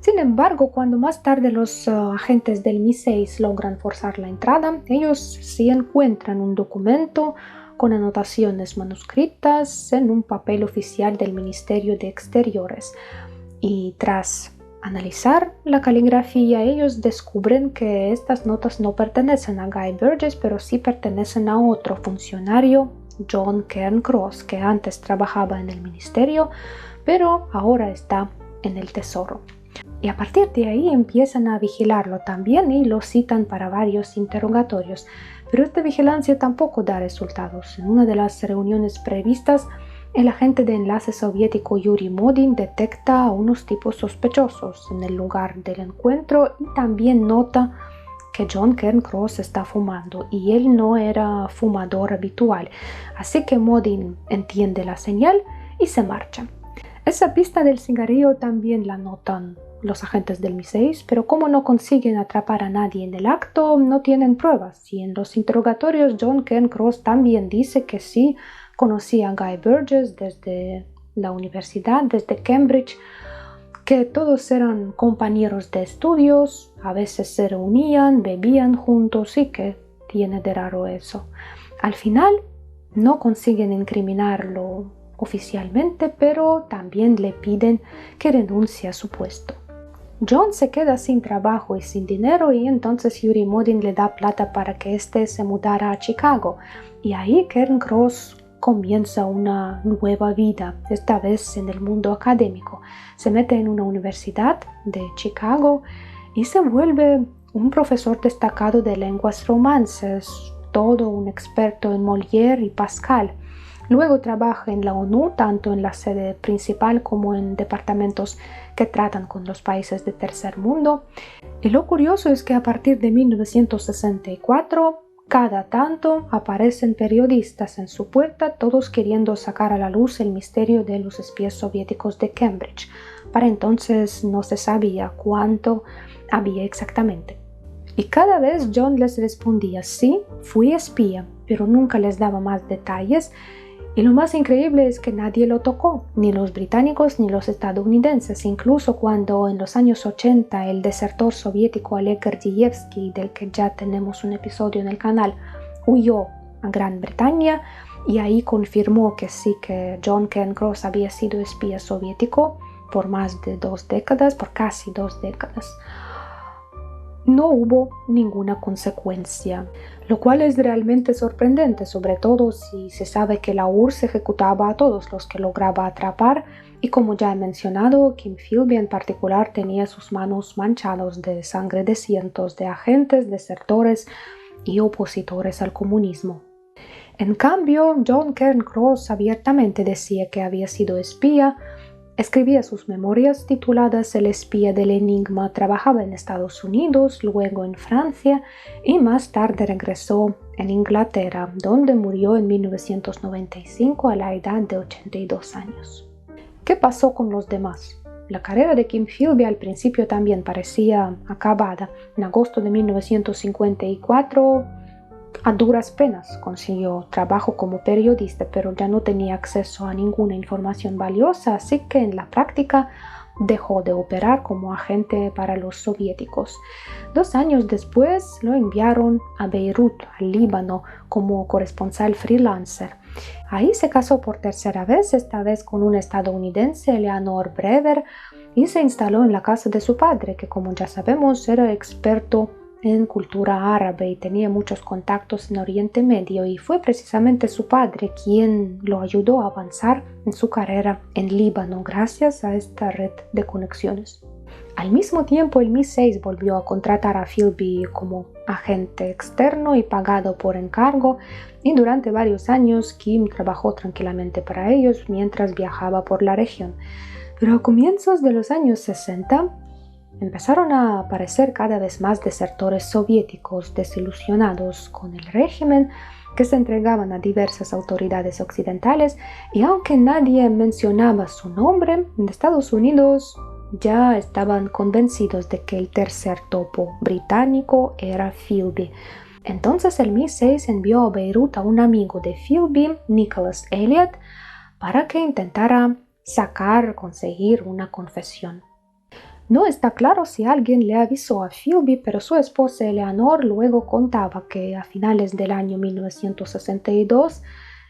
Sin embargo, cuando más tarde los agentes del MI6 logran forzar la entrada, ellos sí encuentran un documento con anotaciones manuscritas en un papel oficial del Ministerio de Exteriores. Y tras analizar la caligrafía, ellos descubren que estas notas no pertenecen a Guy Burgess, pero sí pertenecen a otro funcionario, John Cairncross, que antes trabajaba en el ministerio, pero ahora está en el Tesoro. Y a partir de ahí empiezan a vigilarlo también y lo citan para varios interrogatorios. Pero esta vigilancia tampoco da resultados. En una de las reuniones previstas, el agente de enlace soviético Yuri Modin detecta a unos tipos sospechosos en el lugar del encuentro y también nota que John Cairncross está fumando y él no era fumador habitual. Así que Modin entiende la señal y se marcha. Esa pista del cigarrillo también la notan los agentes del MI6, pero como no consiguen atrapar a nadie en el acto, no tienen pruebas. Y en los interrogatorios, John Cairncross también dice que sí conocía a Guy Burgess desde la universidad, desde Cambridge, que todos eran compañeros de estudios, a veces se reunían, bebían juntos y que tiene de raro eso. Al final, no consiguen incriminarlo oficialmente, pero también le piden que renuncie a su puesto. John se queda sin trabajo y sin dinero y entonces Yuri Modin le da plata para que éste se mudara a Chicago. Y ahí Cairncross comienza una nueva vida, esta vez en el mundo académico. Se mete en una universidad de Chicago y se vuelve un profesor destacado de lenguas romances, todo un experto en Molière y Pascal. Luego trabaja en la ONU, tanto en la sede principal como en departamentos que tratan con los países de tercer mundo. Y lo curioso es que a partir de 1964, cada tanto aparecen periodistas en su puerta, todos queriendo sacar a la luz el misterio de los espías soviéticos de Cambridge. Para entonces no se sabía cuánto había exactamente. Y cada vez John les respondía: sí, fui espía, pero nunca les daba más detalles. Y lo más increíble es que nadie lo tocó, ni los británicos ni los estadounidenses, incluso cuando en los años 80 el desertor soviético Oleg Gordievsky, del que ya tenemos un episodio en el canal, huyó a Gran Bretaña y ahí confirmó que sí, que John Cairncross había sido espía soviético por más de 2 décadas, por casi 2 décadas. No hubo ninguna consecuencia, lo cual es realmente sorprendente, sobre todo si se sabe que la URSS ejecutaba a todos los que lograba atrapar y, como ya he mencionado, Kim Philby en particular tenía sus manos manchadas de sangre de cientos de agentes, desertores y opositores al comunismo. En cambio, John Cairncross abiertamente decía que había sido espía. Escribía sus memorias tituladas El espía del enigma, trabajaba en Estados Unidos, luego en Francia y más tarde regresó en Inglaterra, donde murió en 1995 a la edad de 82 años. ¿Qué pasó con los demás? La carrera de Kim Philby al principio también parecía acabada. En agosto de 1954, a duras penas consiguió trabajo como periodista, pero ya no tenía acceso a ninguna información valiosa, así que en la práctica dejó de operar como agente para los soviéticos. 2 años después lo enviaron a Beirut, al Líbano, como corresponsal freelancer. Ahí se casó por tercera vez, esta vez con una estadounidense, Eleanor Brewer, y se instaló en la casa de su padre, que como ya sabemos era experto en cultura árabe y tenía muchos contactos en Oriente Medio, y fue precisamente su padre quien lo ayudó a avanzar en su carrera en Líbano gracias a esta red de conexiones. Al mismo tiempo, el MI6 volvió a contratar a Philby como agente externo y pagado por encargo, y durante varios años Kim trabajó tranquilamente para ellos mientras viajaba por la región. Pero a comienzos de los años 60, empezaron a aparecer cada vez más desertores soviéticos desilusionados con el régimen que se entregaban a diversas autoridades occidentales, y aunque nadie mencionaba su nombre, en Estados Unidos ya estaban convencidos de que el tercer topo británico era Philby. Entonces el MI6 envió a Beirut a un amigo de Philby, Nicholas Elliott, para que intentara conseguir una confesión. No está claro si alguien le avisó a Philby, pero su esposa Eleanor luego contaba que a finales del año 1962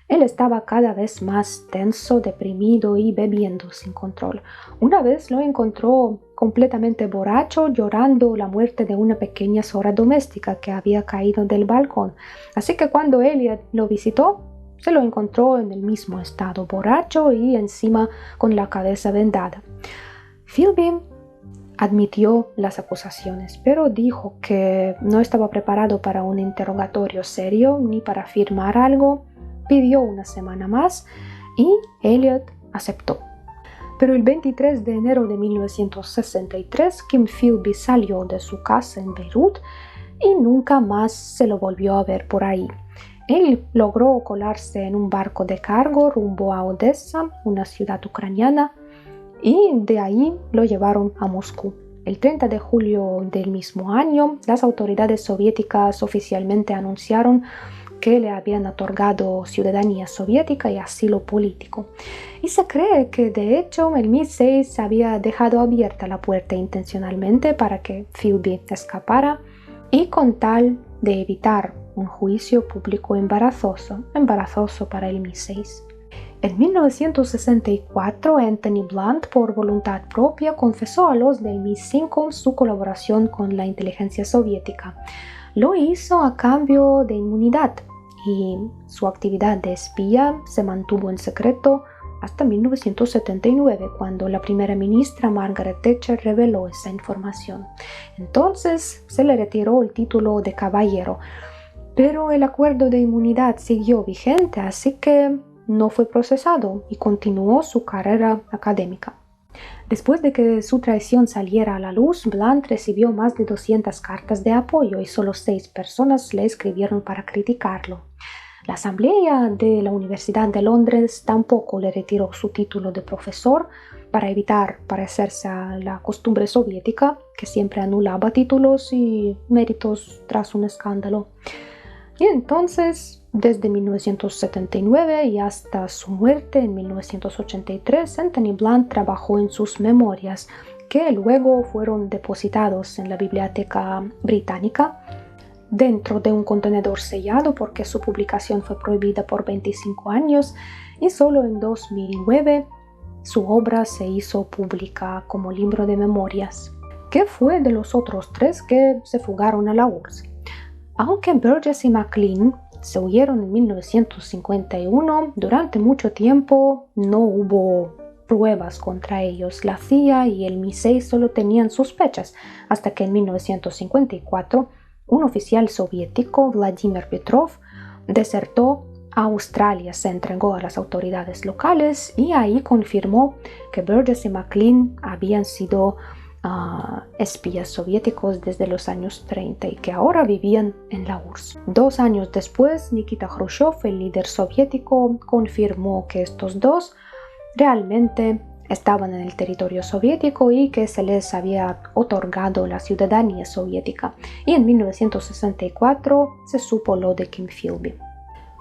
él estaba cada vez más tenso, deprimido y bebiendo sin control. Una vez lo encontró completamente borracho, llorando la muerte de una pequeña zorra doméstica que había caído del balcón. Así que cuando Elliot lo visitó, se lo encontró en el mismo estado, borracho y encima con la cabeza vendada. Philby admitió las acusaciones, pero dijo que no estaba preparado para un interrogatorio serio ni para firmar algo. Pidió una semana más y Elliot aceptó. Pero el 23 de enero de 1963, Kim Philby salió de su casa en Beirut y nunca más se lo volvió a ver por ahí. Él logró colarse en un barco de cargo rumbo a Odessa, una ciudad ucraniana, y de ahí lo llevaron a Moscú. El 30 de julio del mismo año, las autoridades soviéticas oficialmente anunciaron que le habían otorgado ciudadanía soviética y asilo político. Y se cree que de hecho el MI6 había dejado abierta la puerta intencionalmente para que Philby escapara, y con tal de evitar un juicio público embarazoso para el MI6. En 1964, Anthony Blunt, por voluntad propia, confesó a los del MI5 su colaboración con la inteligencia soviética. Lo hizo a cambio de inmunidad, y su actividad de espía se mantuvo en secreto hasta 1979, cuando la primera ministra Margaret Thatcher reveló esa información. Entonces se le retiró el título de caballero, pero el acuerdo de inmunidad siguió vigente, así que no fue procesado y continuó su carrera académica. Después de que su traición saliera a la luz, Blunt recibió más de 200 cartas de apoyo y solo 6 personas le escribieron para criticarlo. La Asamblea de la Universidad de Londres tampoco le retiró su título de profesor para evitar parecerse a la costumbre soviética, que siempre anulaba títulos y méritos tras un escándalo. Y entonces Desde 1979 y hasta su muerte en 1983, Anthony Blunt trabajó en sus memorias, que luego fueron depositados en la Biblioteca Británica dentro de un contenedor sellado porque su publicación fue prohibida por 25 años y solo en 2009 su obra se hizo pública como libro de memorias. ¿Qué fue de los otros tres que se fugaron a la URSS? Aunque Burgess y McLean se huyeron en 1951, durante mucho tiempo no hubo pruebas contra ellos. La CIA y el MI6 solo tenían sospechas, hasta que en 1954 un oficial soviético, Vladimir Petrov, desertó a Australia, se entregó a las autoridades locales y ahí confirmó que Burgess y McLean habían sido espías soviéticos desde los años 30 y que ahora vivían en la URSS. 2 años después, Nikita Khrushchev, el líder soviético, confirmó que estos dos realmente estaban en el territorio soviético y que se les había otorgado la ciudadanía soviética. Y en 1964 se supo lo de Kim Philby.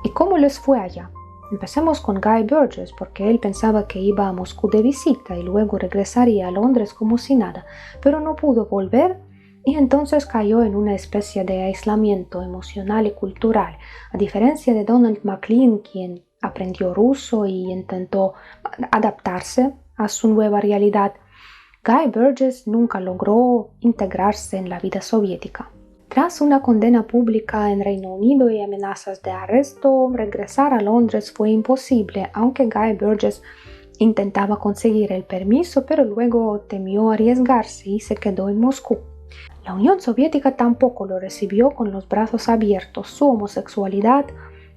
¿Y cómo les fue allá? Empecemos con Guy Burgess, porque él pensaba que iba a Moscú de visita y luego regresaría a Londres como si nada, pero no pudo volver y entonces cayó en una especie de aislamiento emocional y cultural. A diferencia de Donald McLean, quien aprendió ruso y intentó adaptarse a su nueva realidad, Guy Burgess nunca logró integrarse en la vida soviética. Tras una condena pública en Reino Unido y amenazas de arresto, regresar a Londres fue imposible, aunque Guy Burgess intentaba conseguir el permiso, pero luego temió arriesgarse y se quedó en Moscú. La Unión Soviética tampoco lo recibió con los brazos abiertos. Su homosexualidad,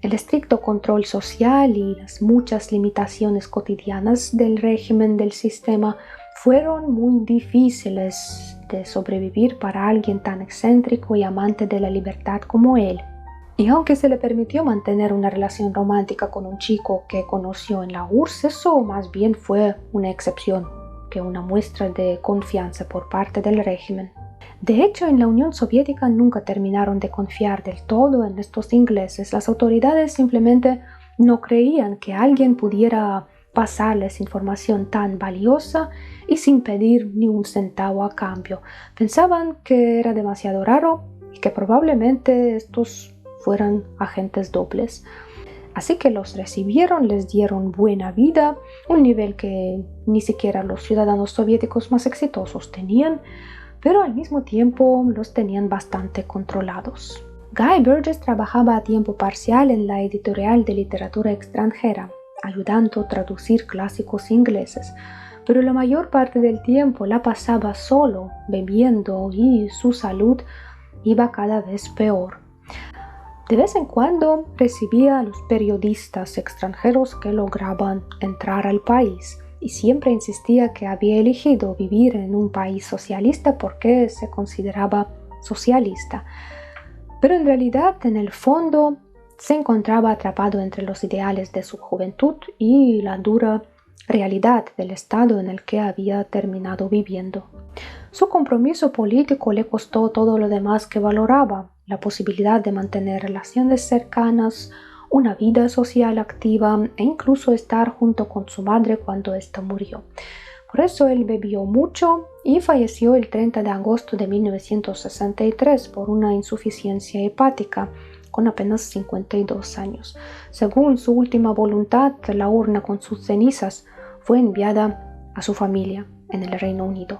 el estricto control social y las muchas limitaciones cotidianas del régimen del sistema fueron muy difíciles de sobrevivir para alguien tan excéntrico y amante de la libertad como él. Y aunque se le permitió mantener una relación romántica con un chico que conoció en la URSS, eso más bien fue una excepción que una muestra de confianza por parte del régimen. De hecho, en la Unión Soviética nunca terminaron de confiar del todo en estos ingleses. Las autoridades simplemente no creían que alguien pudiera pasarles información tan valiosa y sin pedir ni un centavo a cambio. Pensaban que era demasiado raro y que probablemente estos fueran agentes dobles. Así que los recibieron, les dieron buena vida, un nivel que ni siquiera los ciudadanos soviéticos más exitosos tenían, pero al mismo tiempo los tenían bastante controlados. Guy Burgess trabajaba a tiempo parcial en la editorial de literatura extranjera, ayudando a traducir clásicos ingleses, pero la mayor parte del tiempo la pasaba solo, bebiendo, y su salud iba cada vez peor. De vez en cuando recibía a los periodistas extranjeros que lograban entrar al país y siempre insistía que había elegido vivir en un país socialista porque se consideraba socialista. Pero en realidad, en el fondo, se encontraba atrapado entre los ideales de su juventud y la dura realidad del estado en el que había terminado viviendo. Su compromiso político le costó todo lo demás que valoraba: la posibilidad de mantener relaciones cercanas, una vida social activa e incluso estar junto con su madre cuando ésta murió. Por eso él bebió mucho y falleció el 30 de agosto de 1963 por una insuficiencia hepática, con apenas 52 años. Según su última voluntad, la urna con sus cenizas fue enviada a su familia en el Reino Unido.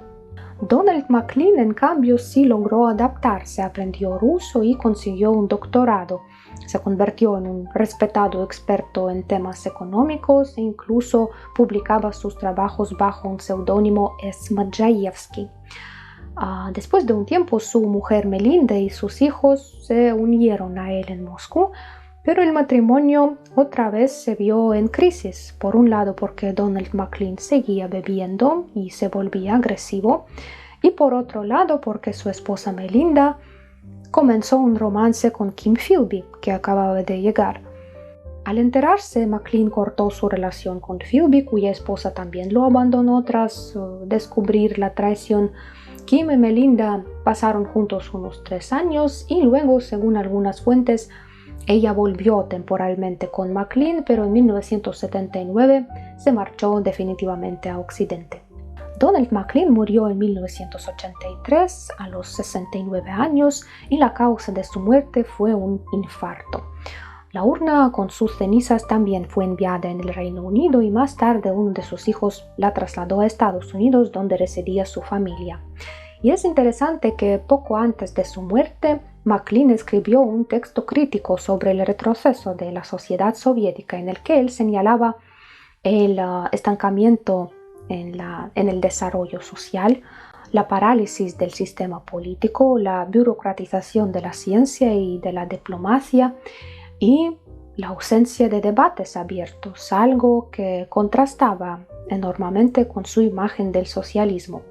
Donald McLean, en cambio, sí logró adaptarse, aprendió ruso y consiguió un doctorado. Se convirtió en un respetado experto en temas económicos e incluso publicaba sus trabajos bajo un seudónimo Smadjayevsky. Después de un tiempo, su mujer Melinda y sus hijos se unieron a él en Moscú, pero el matrimonio otra vez se vio en crisis. Por un lado, porque Donald McLean seguía bebiendo y se volvía agresivo, y por otro lado, porque su esposa Melinda comenzó un romance con Kim Philby, que acababa de llegar. Al enterarse, McLean cortó su relación con Philby, cuya esposa también lo abandonó tras descubrir la traición. Kim y Melinda pasaron juntos unos 3 años y luego, según algunas fuentes, Ella volvió temporalmente con McLean, pero en 1979 se marchó definitivamente a Occidente. Donald McLean murió en 1983 a los 69 años y la causa de su muerte fue un infarto. La urna con sus cenizas también fue enviada en el Reino Unido y más tarde uno de sus hijos la trasladó a Estados Unidos, donde residía su familia. Y es interesante que poco antes de su muerte, McLean escribió un texto crítico sobre el retroceso de la sociedad soviética en el que él señalaba el estancamiento en el desarrollo social, la parálisis del sistema político, la burocratización de la ciencia y de la diplomacia y la ausencia de debates abiertos, algo que contrastaba enormemente con su imagen del socialismo.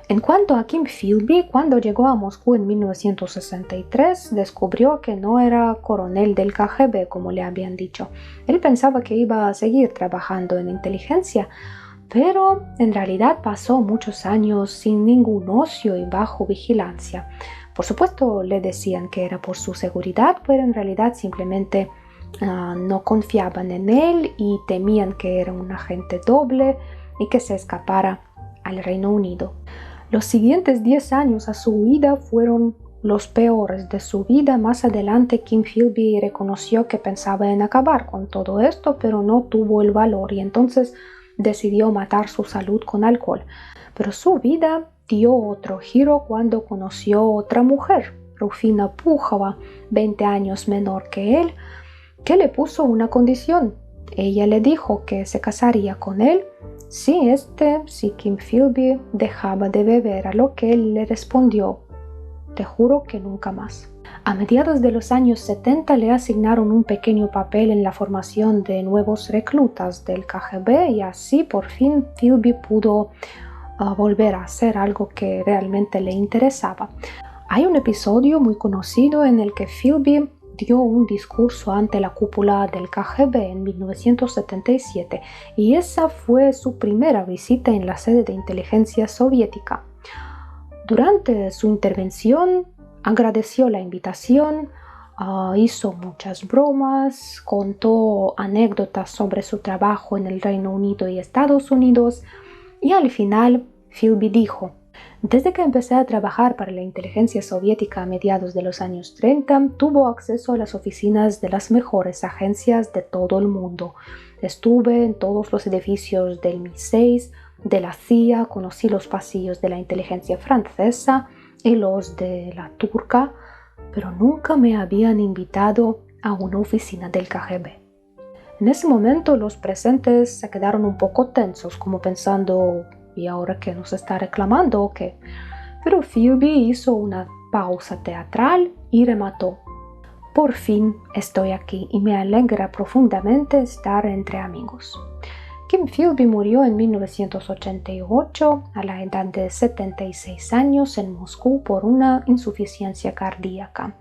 En cuanto a Kim Philby, cuando llegó a Moscú en 1963, descubrió que no era coronel del KGB como le habían dicho. Él pensaba que iba a seguir trabajando en inteligencia, pero en realidad pasó muchos años sin ningún ocio y bajo vigilancia. Por supuesto le decían que era por su seguridad, pero en realidad simplemente no confiaban en él y temían que era un agente doble y que se escapara al Reino Unido. Los siguientes 10 años a su huida fueron los peores de su vida. Más adelante Kim Philby reconoció que pensaba en acabar con todo esto, pero no tuvo el valor y entonces decidió matar su salud con alcohol. Pero su vida dio otro giro cuando conoció otra mujer, Rufina Pukhova, 20 años menor que él, que le puso una condición. Ella le dijo que se casaría con él si Kim Philby dejaba de beber, a lo que él le respondió: te juro que nunca más. A mediados de los años 70 le asignaron un pequeño papel en la formación de nuevos reclutas del KGB y así por fin Philby pudo volver a hacer algo que realmente le interesaba. Hay un episodio muy conocido en el que Philby dio un discurso ante la cúpula del KGB en 1977 y esa fue su primera visita en la sede de inteligencia soviética. Durante su intervención agradeció la invitación, hizo muchas bromas, contó anécdotas sobre su trabajo en el Reino Unido y Estados Unidos y al final Philby dijo: desde que empecé a trabajar para la inteligencia soviética a mediados de los años 30, tuvo acceso a las oficinas de las mejores agencias de todo el mundo. Estuve en todos los edificios del MI6, de la CIA, conocí los pasillos de la inteligencia francesa y los de la turca, pero nunca me habían invitado a una oficina del KGB. En ese momento los presentes se quedaron un poco tensos, como pensando: ¿y ahora qué nos está reclamando o qué? Pero Philby hizo una pausa teatral y remató: por fin estoy aquí y me alegra profundamente estar entre amigos. Kim Philby murió en 1988 a la edad de 76 años en Moscú por una insuficiencia cardíaca.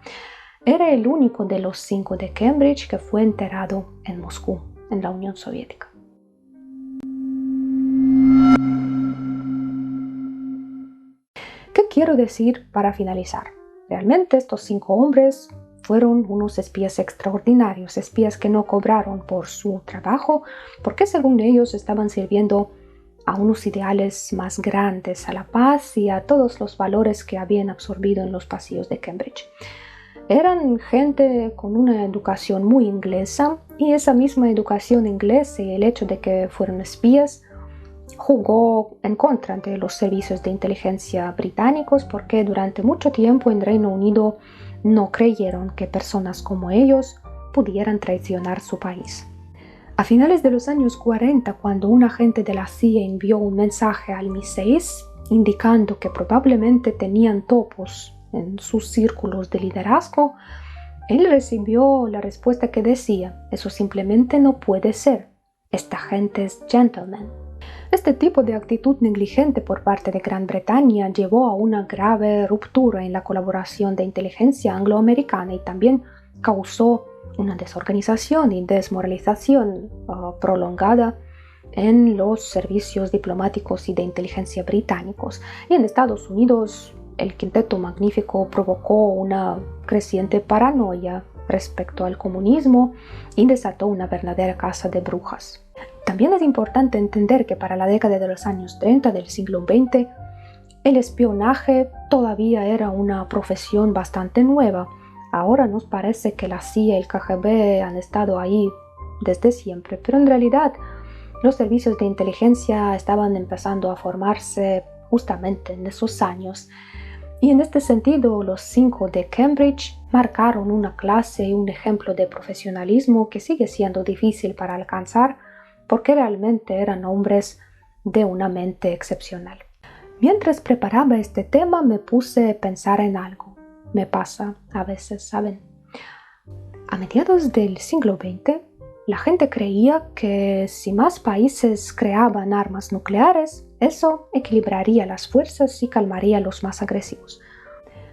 Era el único de los 5 de Cambridge que fue enterrado en Moscú, en la Unión Soviética. ¿Qué quiero decir para finalizar? Realmente estos 5 hombres fueron unos espías extraordinarios, espías que no cobraron por su trabajo, porque según ellos estaban sirviendo a unos ideales más grandes, a la paz y a todos los valores que habían absorbido en los pasillos de Cambridge. Eran gente con una educación muy inglesa y esa misma educación inglesa y el hecho de que fueron espías jugó en contra de los servicios de inteligencia británicos, porque durante mucho tiempo en Reino Unido no creyeron que personas como ellos pudieran traicionar su país. A finales de los años 40, cuando un agente de la CIA envió un mensaje al MI6 indicando que probablemente tenían topos en sus círculos de liderazgo, él recibió la respuesta que decía: eso simplemente no puede ser, esta gente es gentleman. Este tipo de actitud negligente por parte de Gran Bretaña llevó a una grave ruptura en la colaboración de inteligencia angloamericana y también causó una desorganización y desmoralización prolongada en los servicios diplomáticos y de inteligencia británicos. Y en Estados Unidos, el Quinteto Magnífico provocó una creciente paranoia respecto al comunismo y desató una verdadera caza de brujas. También es importante entender que para la década de los años 30 del siglo XX, el espionaje todavía era una profesión bastante nueva. Ahora nos parece que la CIA y el KGB han estado ahí desde siempre, pero en realidad los servicios de inteligencia estaban empezando a formarse justamente en esos años. Y en este sentido, los 5 de Cambridge marcaron una clase y un ejemplo de profesionalismo que sigue siendo difícil para alcanzar porque realmente eran hombres de una mente excepcional. Mientras preparaba este tema me puse a pensar en algo. Me pasa a veces, ¿saben? A mediados del siglo XX, la gente creía que si más países creaban armas nucleares, eso equilibraría las fuerzas y calmaría a los más agresivos.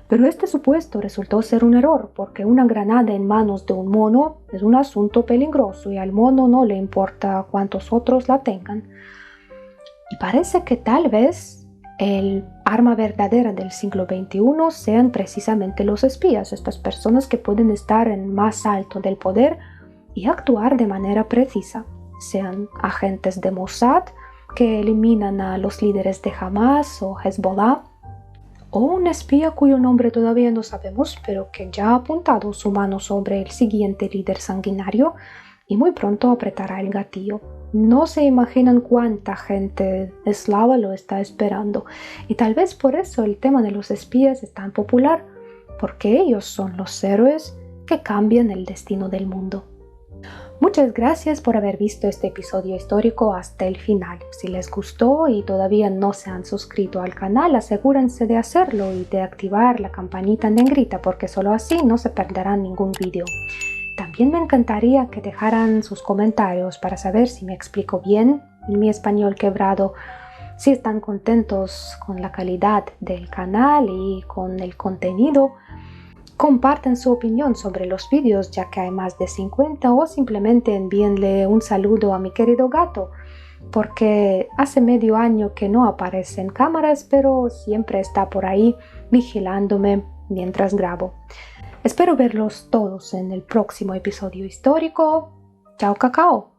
Pero este supuesto resultó ser un error, porque una granada en manos de un mono es un asunto peligroso y al mono no le importa cuántos otros la tengan. Y parece que tal vez el arma verdadera del siglo XXI sean precisamente los espías, estas personas que pueden estar en más alto del poder y actuar de manera precisa, sean agentes de Mossad que eliminan a los líderes de Hamas o Hezbollah, o un espía cuyo nombre todavía no sabemos, pero que ya ha apuntado su mano sobre el siguiente líder sanguinario y muy pronto apretará el gatillo. No se imaginan cuánta gente eslava lo está esperando, y tal vez por eso el tema de los espías es tan popular, porque ellos son los héroes que cambian el destino del mundo. Muchas gracias por haber visto este episodio histórico hasta el final. Si les gustó y todavía no se han suscrito al canal, asegúrense de hacerlo y de activar la campanita en negrita, porque solo así no se perderán ningún video. También me encantaría que dejaran sus comentarios para saber si me explico bien en mi español quebrado, si están contentos con la calidad del canal y con el contenido. Compartan su opinión sobre los vídeos, ya que hay más de 50, o simplemente envíenle un saludo a mi querido gato, porque hace medio año que no aparece en cámaras, pero siempre está por ahí vigilándome mientras grabo. Espero verlos todos en el próximo episodio histórico. Chao, cacao.